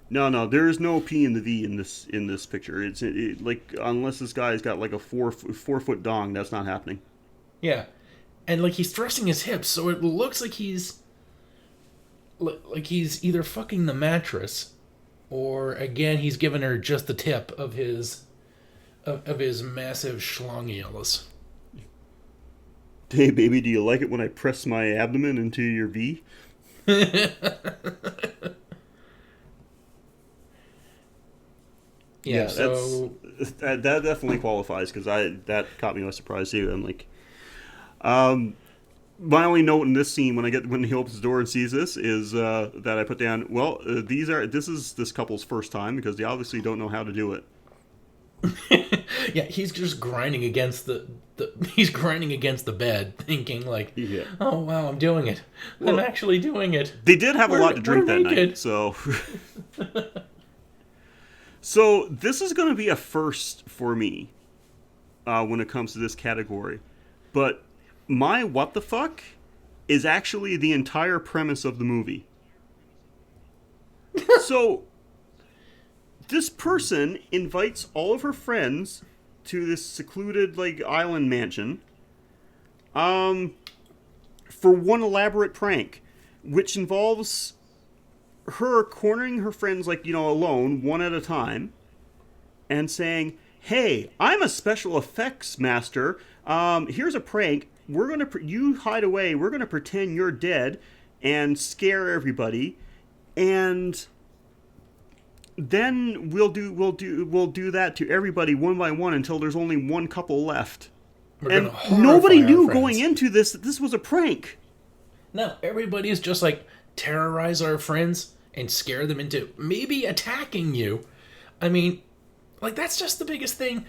no, there is no P in the V in this picture. It's like unless this guy's got like a 4 foot dong, that's not happening. Yeah, and like he's thrusting his hips, so it looks like he's either fucking the mattress, or again he's giving her just the tip of his massive schlongiolus. Hey baby, do you like it when I press my abdomen into your V? Yeah, so that definitely qualifies because that caught me by surprise too. I'm like, my only note in this scene when he opens the door and sees this is that I put down. Well, this is this couple's first time because they obviously don't know how to do it. yeah, he's just grinding against he's grinding against the bed, thinking like, Yeah. oh wow, I'm doing it. I'm Well, actually doing it. They did have a lot to drink we're that night, naked. so. So this is going to be a first for me when it comes to this category. But my what the fuck is actually the entire premise of the movie. So this person invites all of her friends to this secluded like island mansion for one elaborate prank, which involves her cornering her friends like, alone, one at a time, and saying, hey, I'm a special effects master. Here's a prank. We're going to, you hide away. We're going to pretend you're dead and scare everybody. And then we'll do that to everybody one by one until there's only one couple left. And nobody knew going into this that this was a prank. No, everybody is just like, terrorize our friends and scare them into maybe attacking you. I mean, like, that's just the biggest thing.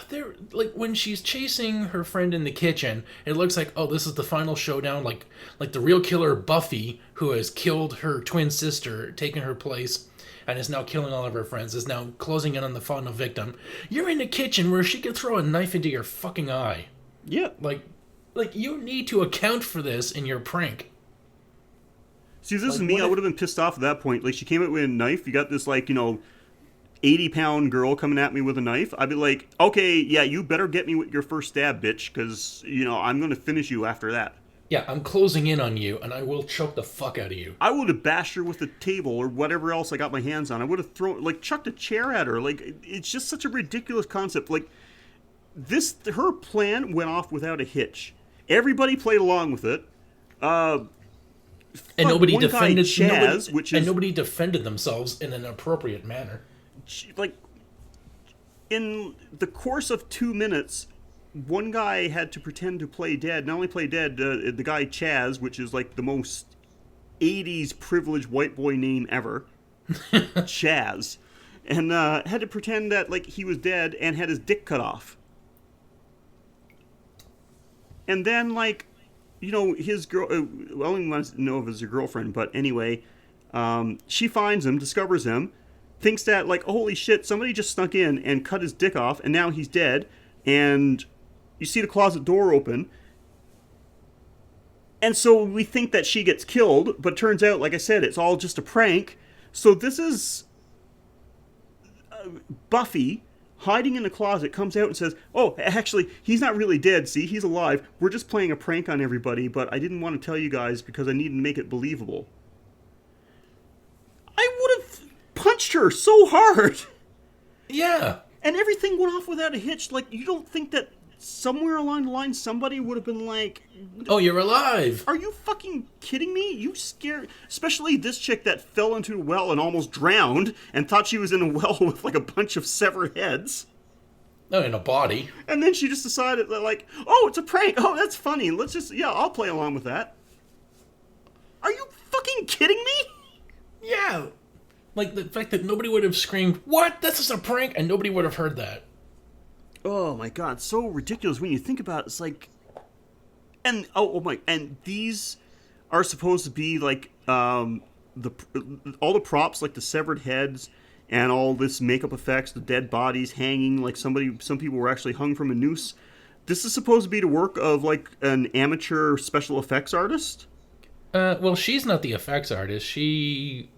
There, like, when she's chasing her friend in the kitchen, it looks like, oh, this is the final showdown, like the real killer Buffy, who has killed her twin sister, taken her place, and is now killing all of her friends, is now closing in on the final victim. You're in the kitchen where she could throw a knife into your fucking eye. Yeah. Like you need to account for this in your prank. See, if this is me, I would have been pissed off at that point. Like, she came out with a knife. You got this, 80-pound girl coming at me with a knife. I'd be like, okay, yeah, you better get me with your first stab, bitch, because, I'm going to finish you after that. Yeah, I'm closing in on you, and I will choke the fuck out of you. I would have bashed her with a table or whatever else I got my hands on. I would have chucked a chair at her. Like, it's just such a ridiculous concept. Like, her plan went off without a hitch. Everybody played along with it. And nobody defended Chaz, nobody defended themselves in an appropriate manner. Like, in the course of 2 minutes, one guy had to pretend to play dead. Not only play dead, the guy Chaz, which is like the most 80s privileged white boy name ever, Chaz, and had to pretend that like he was dead and had his dick cut off. And then his girl, I don't want to know if it's a girlfriend, but anyway, she finds him, discovers him, thinks that, holy shit, somebody just snuck in and cut his dick off, and now he's dead, and you see the closet door open, and so we think that she gets killed, but turns out, like I said, it's all just a prank. So this is Buffy hiding in the closet, comes out and says, oh, actually, he's not really dead, see, he's alive. We're just playing a prank on everybody, but I didn't want to tell you guys because I needed to make it believable. I would have punched her so hard. Yeah. And everything went off without a hitch. Like, you don't think that somewhere along the line somebody would have been like, oh, you're alive. Are you fucking kidding me? You scared... Especially this chick that fell into a well and almost drowned and thought she was in a well with a bunch of severed heads. Oh, in a body. And then she just decided that, like, oh, it's a prank. Oh, that's funny. Let's just, yeah, I'll play along with that. Are you fucking kidding me? Yeah. Like, the fact that nobody would have screamed, "What? This is a prank!" and nobody would have heard that. Oh my god, so ridiculous when you think about it. It's like, and oh my, and these are supposed to be like the all the props, like the severed heads and all this makeup effects, the dead bodies hanging, like some people were actually hung from a noose. This is supposed to be the work of like an amateur special effects artist. Well, she's not the effects artist. She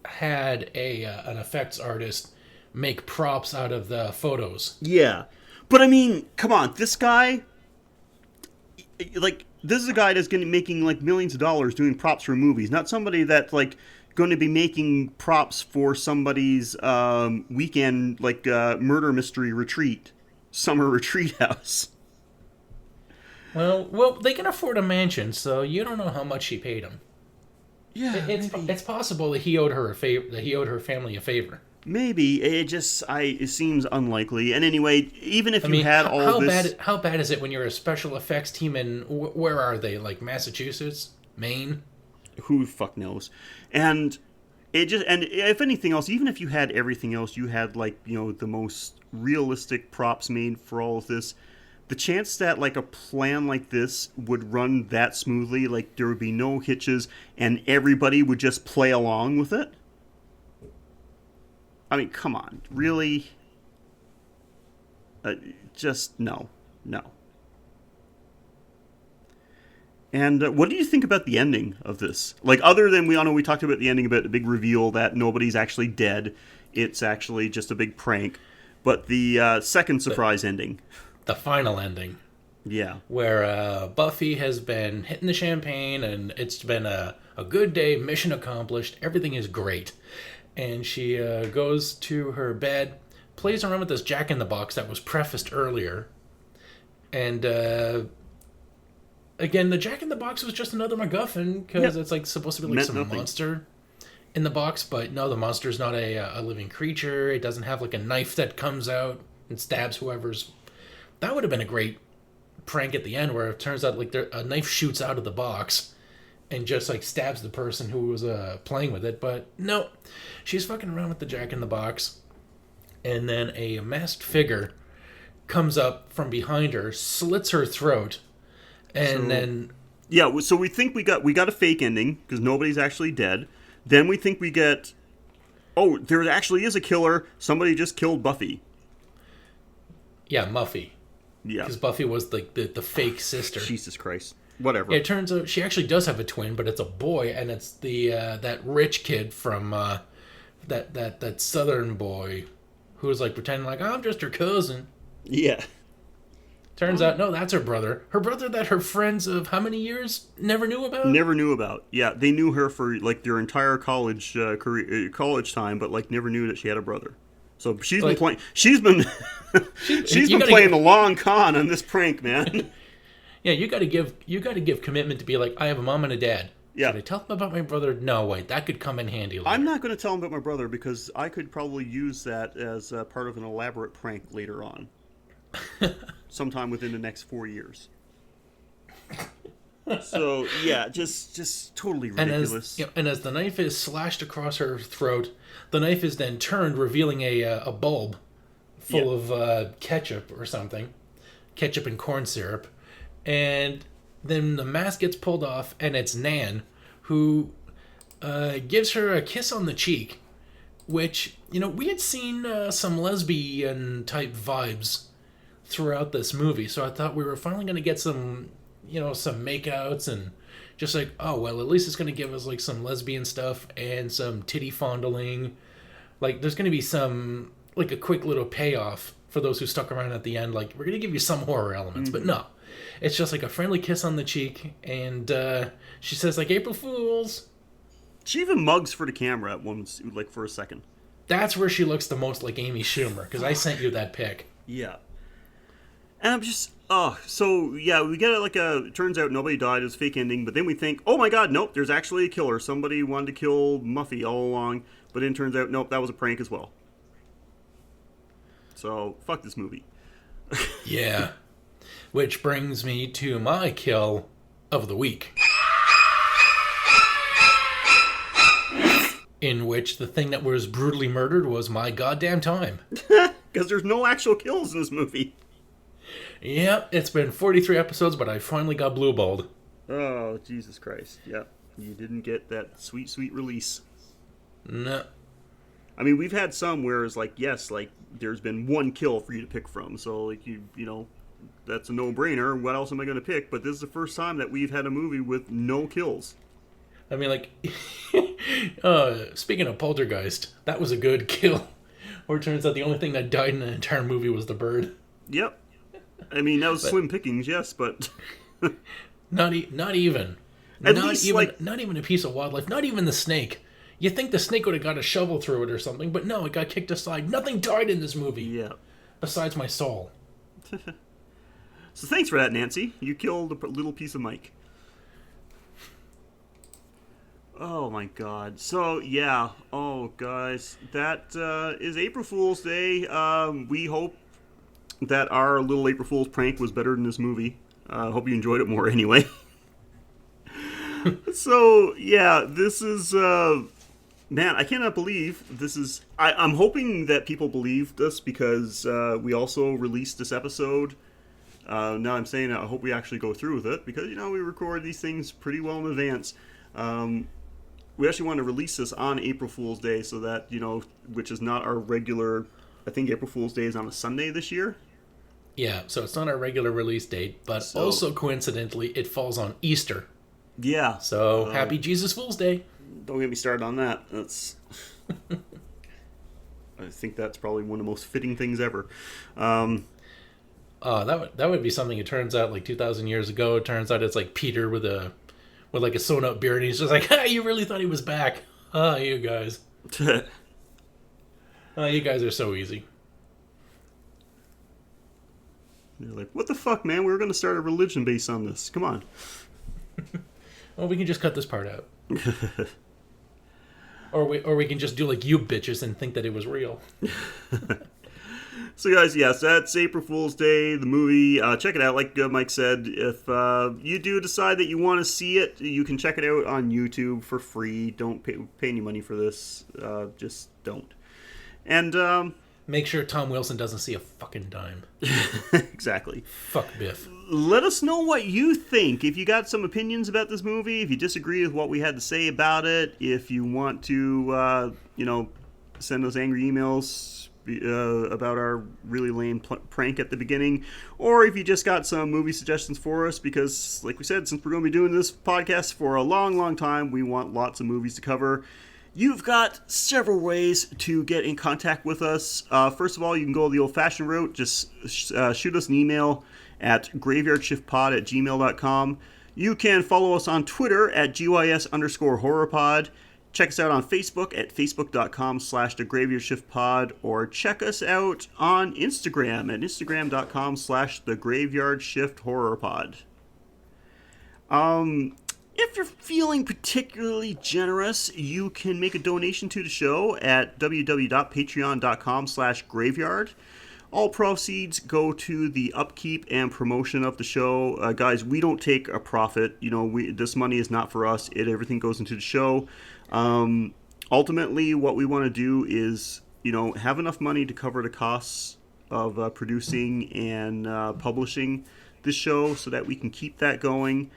had an effects artist make props out of the photos. Yeah, but I mean, come on, this guy, like, this is a guy that's going to be making like millions of dollars doing props for movies, not somebody that's like going to be making props for somebody's weekend like murder mystery retreat, summer retreat house. Well, they can afford a mansion, so you don't know how much she paid him. Yeah, It's possible that he owed her a favor. That he owed her family a favor. maybe it seems unlikely. And anyway, even if you had all this, how bad is it when you're a special effects team in where are they, like Massachusetts, Maine? who the fuck knows? And if anything else, even if you had everything else, you had like, you know, the most realistic props made for all of this. The chance that like a plan like this would run that smoothly, like there would be no hitches and everybody would just play along with it. I mean, come on, really? Just no. And what do you think about the ending of this? Like, other than we talked about the ending about the big reveal that nobody's actually dead, it's actually just a big prank. But the second surprise ending, The final ending, yeah, where Buffy has been hitting the champagne and it's been a good day, mission accomplished, everything is great. And she goes to her bed, plays around with this Jack-in-the-Box that was prefaced earlier. And again, the Jack-in-the-Box was just another MacGuffin because it's like supposed to be like Meant some nothing. monster in the box. But no, the monster's not a living creature. It doesn't have like a knife that comes out and stabs whoever's... That would have been a great prank at the end where it turns out like a knife shoots out of the box and just like stabs the person who was playing with it. But no, she's fucking around with the Jack-in-the-Box, and then a masked figure comes up from behind her, slits her throat, and then yeah. So we think we got a fake ending because nobody's actually dead. Then we think we get, oh, there actually is a killer. Somebody just killed Buffy. yeah, Muffy, Yeah. because Buffy was like the fake sister. Jesus Christ. Whatever. It turns out she actually does have a twin, but it's a boy, and it's the that rich kid from that southern boy who was like pretending like, I'm just her cousin. Yeah. Turns out, no, that's her brother. Her brother that her friends of how many years never knew about? Never knew about. Yeah, they knew her for like their entire college college time, but like never knew that she had a brother. So she's been Like- playing. She's been she's You been gotta playing get- the long con on this prank, man. Yeah, you got to give commitment to be like, I have a mom and a dad. Yeah. Should I tell them about my brother? No, wait, that could come in handy later. I'm not going to tell him about my brother because I could probably use that as part of an elaborate prank later on, sometime within the next 4 years. So yeah, just totally ridiculous. And as the knife is slashed across her throat, the knife is then turned, revealing a bulb full of ketchup or something, ketchup and corn syrup, and then the mask gets pulled off, and it's Nan who gives her a kiss on the cheek, which, you know, we had seen some lesbian type vibes throughout this movie, so I thought we were finally going to get some, you know, some makeouts and just like, oh, well, at least it's going to give us like some lesbian stuff and some titty fondling. Like, there's going to be some, like, a quick little payoff for those who stuck around at the end. Like, we're going to give you some horror elements, but no. It's just like a friendly kiss on the cheek, and she says, like, April Fools. She even mugs for the camera at one, like, for a second. That's where she looks the most like Amy Schumer, because I sent you that pic. Yeah. And I'm just, so yeah, we get it turns out nobody died, it's a fake ending, but then we think, oh my god, nope, there's actually a killer. Somebody wanted to kill Muffy all along, but then turns out, nope, that was a prank as well. So, fuck this movie. Yeah. Which brings me to my kill of the week. In which the thing that was brutally murdered was my goddamn time. Because there's no actual kills in this movie. Yep, it's been 43 episodes, but I finally got blue balled. Oh, Jesus Christ. Yeah. You didn't get that sweet, sweet release. No. I mean, we've had some where it's like, yes, like, there's been one kill for you to pick from. So, like, you know, that's a no-brainer. What else am I going to pick? But this is the first time that we've had a movie with no kills. I mean, like, speaking of Poltergeist, that was a good kill. Where it turns out the only thing that died in the entire movie was the bird. Yep. I mean, that was slim pickings, yes, but... not even. At least, like... Not even a piece of wildlife. Not even the snake. You think the snake would have got a shovel through it or something, but no, it got kicked aside. Nothing died in this movie. Yeah. Besides my soul. So thanks for that, Nancy. You killed a little piece of Mike. Oh my god. So, yeah. Oh, guys. That is April Fool's Day. We hope that our little April Fool's prank was better than this movie. Hope you enjoyed it more anyway. So, yeah, this is... man, I cannot believe this is... I'm hoping that people believe this because we also released this episode. Now I'm saying I hope we actually go through with it because, you know, we record these things pretty well in advance. We actually want to release this on April Fool's Day so that, you know, which is not our regular... I think April Fool's Day is on a Sunday this year. Yeah, so it's not our regular release date, but also coincidentally, it falls on Easter. Yeah. So, happy Jesus Fool's Day. Don't get me started on that. That's... I think that's probably one of the most fitting things ever. That would be something. It turns out, like 2,000 years ago, it turns out it's like Peter with like a sewn up beard, and he's just like, "Ah, you really thought he was back? Ah, you guys. You guys are so easy." You're like, what the fuck, man? We were going to start a religion based on this. Come on. Well, we can just cut this part out. Or we can just do like you bitches and think that it was real. So, guys, yes, that's April Fool's Day, the movie. Check it out. Like Mike said, if you do decide that you want to see it, you can check it out on YouTube for free. Don't pay any money for this. Just don't. And make sure Tom Wilson doesn't see a fucking dime. exactly. Fuck Biff. Let us know what you think. If you got some opinions about this movie, if you disagree with what we had to say about it, if you want to, send us angry emails about our really lame prank at the beginning, or if you just got some movie suggestions for us, because, like we said, since we're going to be doing this podcast for a long, long time, we want lots of movies to cover. You've got several ways to get in contact with us. First of all, you can go the old-fashioned route. Just shoot us an email at graveyardshiftpod@gmail.com. You can follow us on Twitter at GYS_horrorpod. Check us out on Facebook at facebook.com/thegraveyardshiftpod, or check us out on Instagram at instagram.com/thegraveyardshifthorrorpod. If you're feeling particularly generous, you can make a donation to the show at www.patreon.com/graveyard. All proceeds go to the upkeep and promotion of the show. Guys, we don't take a profit. You know, this money is not for us. Everything goes into the show. Ultimately, what we want to do is, you know, have enough money to cover the costs of producing and publishing this show so that we can keep that going.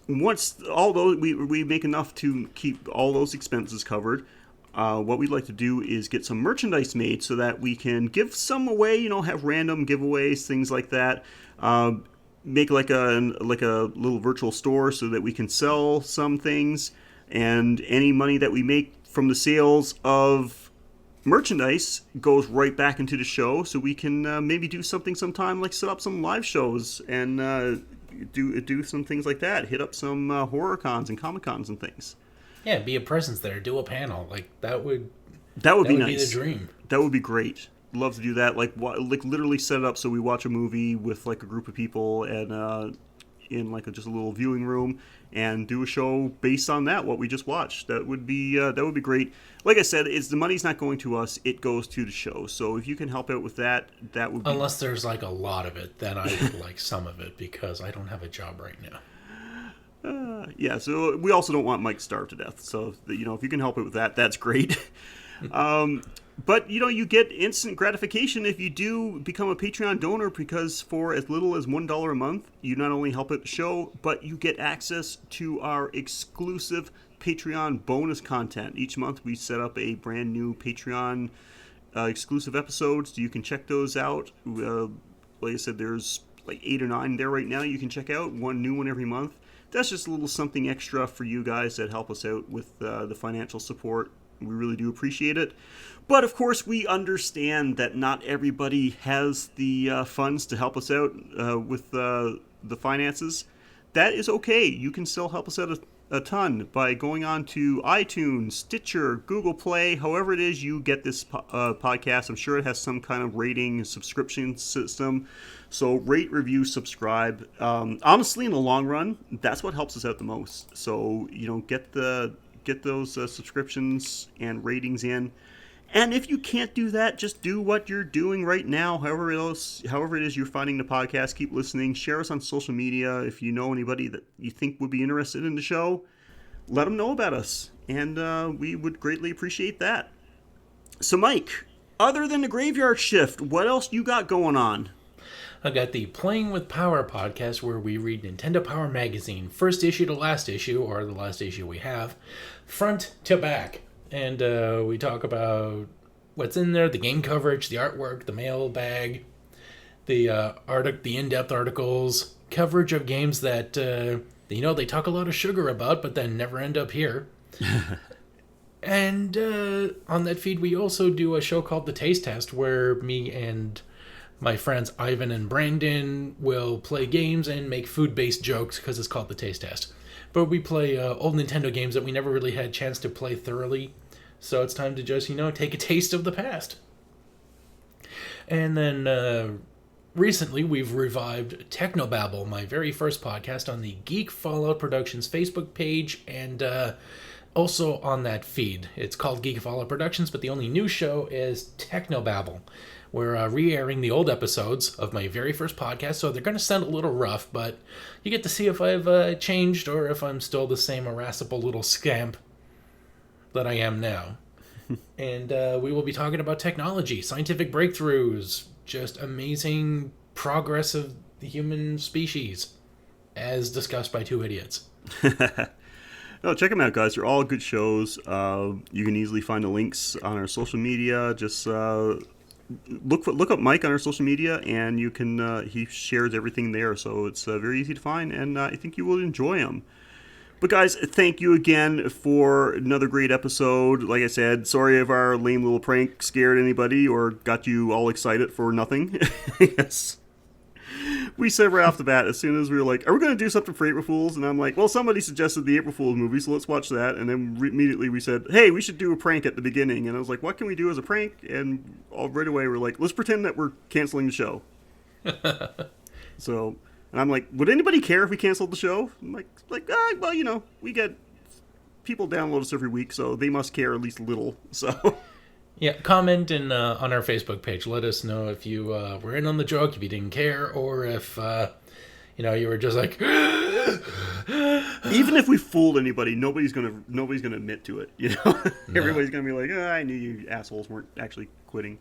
Once all those we make enough to keep all those expenses covered, what we'd like to do is get some merchandise made so that we can give some away. You know, have random giveaways, things like that. Make like a little virtual store so that we can sell some things, and any money that we make from the sales of merchandise goes right back into the show, so we can maybe do something sometime, like set up some live shows and do some things like that. Hit up some horror cons and comic cons and things. Yeah, be a presence there. Do a panel. Like that would be nice. Be the dream. That would be great. Love to do that. Like literally set it up so we watch a movie with like a group of people, and in like just a little viewing room and do a show based on that, what we just watched. That would be great. Like I said, it's the money's not going to us; it goes to the show. So if you can help out with that, that would be. Unless there's like a lot of it, then I would like some of it because I don't have a job right now. Yeah, so we also don't want Mike to starve to death. So, if you can help it with that, that's great. But, you get instant gratification if you do become a Patreon donor, because for as little as $1 a month, you not only help out the show, but you get access to our exclusive Patreon bonus content. Each month we set up a brand new Patreon exclusive episodes, so you can check those out. Like I said, there's like 8 or 9 there right now you can check out, one new one every month. That's just a little something extra for you guys that help us out with the financial support. We really do appreciate it. But, of course, we understand that not everybody has the funds to help us out with the finances. That is okay. You can still help us out a ton by going on to iTunes, Stitcher, Google Play, however it is you get this podcast. I'm sure it has some kind of rating subscription system. So rate, review, subscribe. Honestly, in the long run, that's what helps us out the most. So, get those subscriptions and ratings in. And if you can't do that, just do what you're doing right now. However it is you're finding the podcast, keep listening. Share us on social media. If you know anybody that you think would be interested in the show, let them know about us. And we would greatly appreciate that. So, Mike, other than the Graveyard Shift, what else you got going on? I got the Playing with Power podcast, where we read Nintendo Power Magazine, first issue to last issue, or the last issue we have, front to back. And we talk about what's in there, the game coverage, the artwork, the mailbag, the in-depth articles, coverage of games that, they talk a lot of sugar about, but then never end up here. And on that feed, we also do a show called The Taste Test, where me and my friends Ivan and Brandon will play games and make food-based jokes, because it's called The Taste Test. But we play old Nintendo games that we never really had a chance to play thoroughly. So it's time to just, take a taste of the past. And then recently we've revived Technobabble, my very first podcast, on the Geek Fallout Productions Facebook page and also on that feed. It's called Geek Fallout Productions, but the only new show is Technobabble. We're re-airing the old episodes of my very first podcast, so they're going to sound a little rough, but you get to see if I've changed or if I'm still the same irascible little scamp that I am now. And we will be talking about technology, scientific breakthroughs, just amazing progress of the human species, as discussed by two idiots. No, check them out, guys. They're all good shows. You can easily find the links on our social media. Just look up Mike on our social media, and you can he shares everything there, so it's very easy to find, and I think you will enjoy them. But guys, thank you again for another great episode. Like I said, sorry if our lame little prank scared anybody or got you all excited for nothing. Yes. We said right off the bat, as soon as we were like, are we going to do something for April Fools? And I'm like, well, somebody suggested the April Fools movie, so let's watch that. And then immediately we said, hey, we should do a prank at the beginning. And I was like, what can we do as a prank? And right away we're like, let's pretend that we're canceling the show. So, and I'm like, would anybody care if we canceled the show? I'm like, well, we get people download us every week, so they must care at least a little. So... Yeah, comment on our Facebook page. Let us know if you were in on the joke, if you didn't care, or if you were just like. Even if we fooled anybody, nobody's gonna admit to it. No. Everybody's gonna be like, I knew you assholes weren't actually quitting.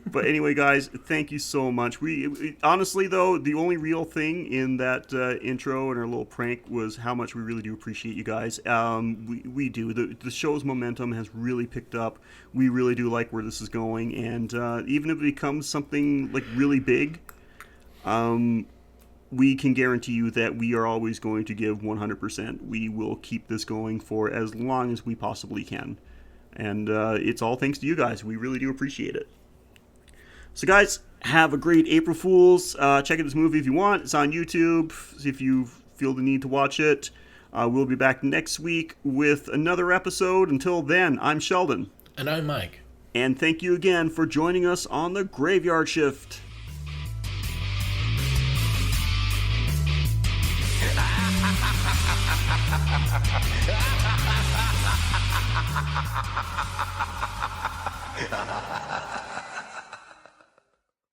But anyway, guys, thank you so much. We honestly, though, the only real thing in that intro and our little prank was how much we really do appreciate you guys. We do. The show's momentum has really picked up. We really do like where this is going, and even if it becomes something like really big, we can guarantee you that we are always going to give 100%. We will keep this going for as long as we possibly can, and it's all thanks to you guys. We really do appreciate it. So guys, have a great April Fools. Check out this movie if you want. It's on YouTube if you feel the need to watch it. We'll be back next week with another episode. Until then, I'm Sheldon. And I'm Mike. And thank you again for joining us on the Graveyard Shift. Ha ha ha ha!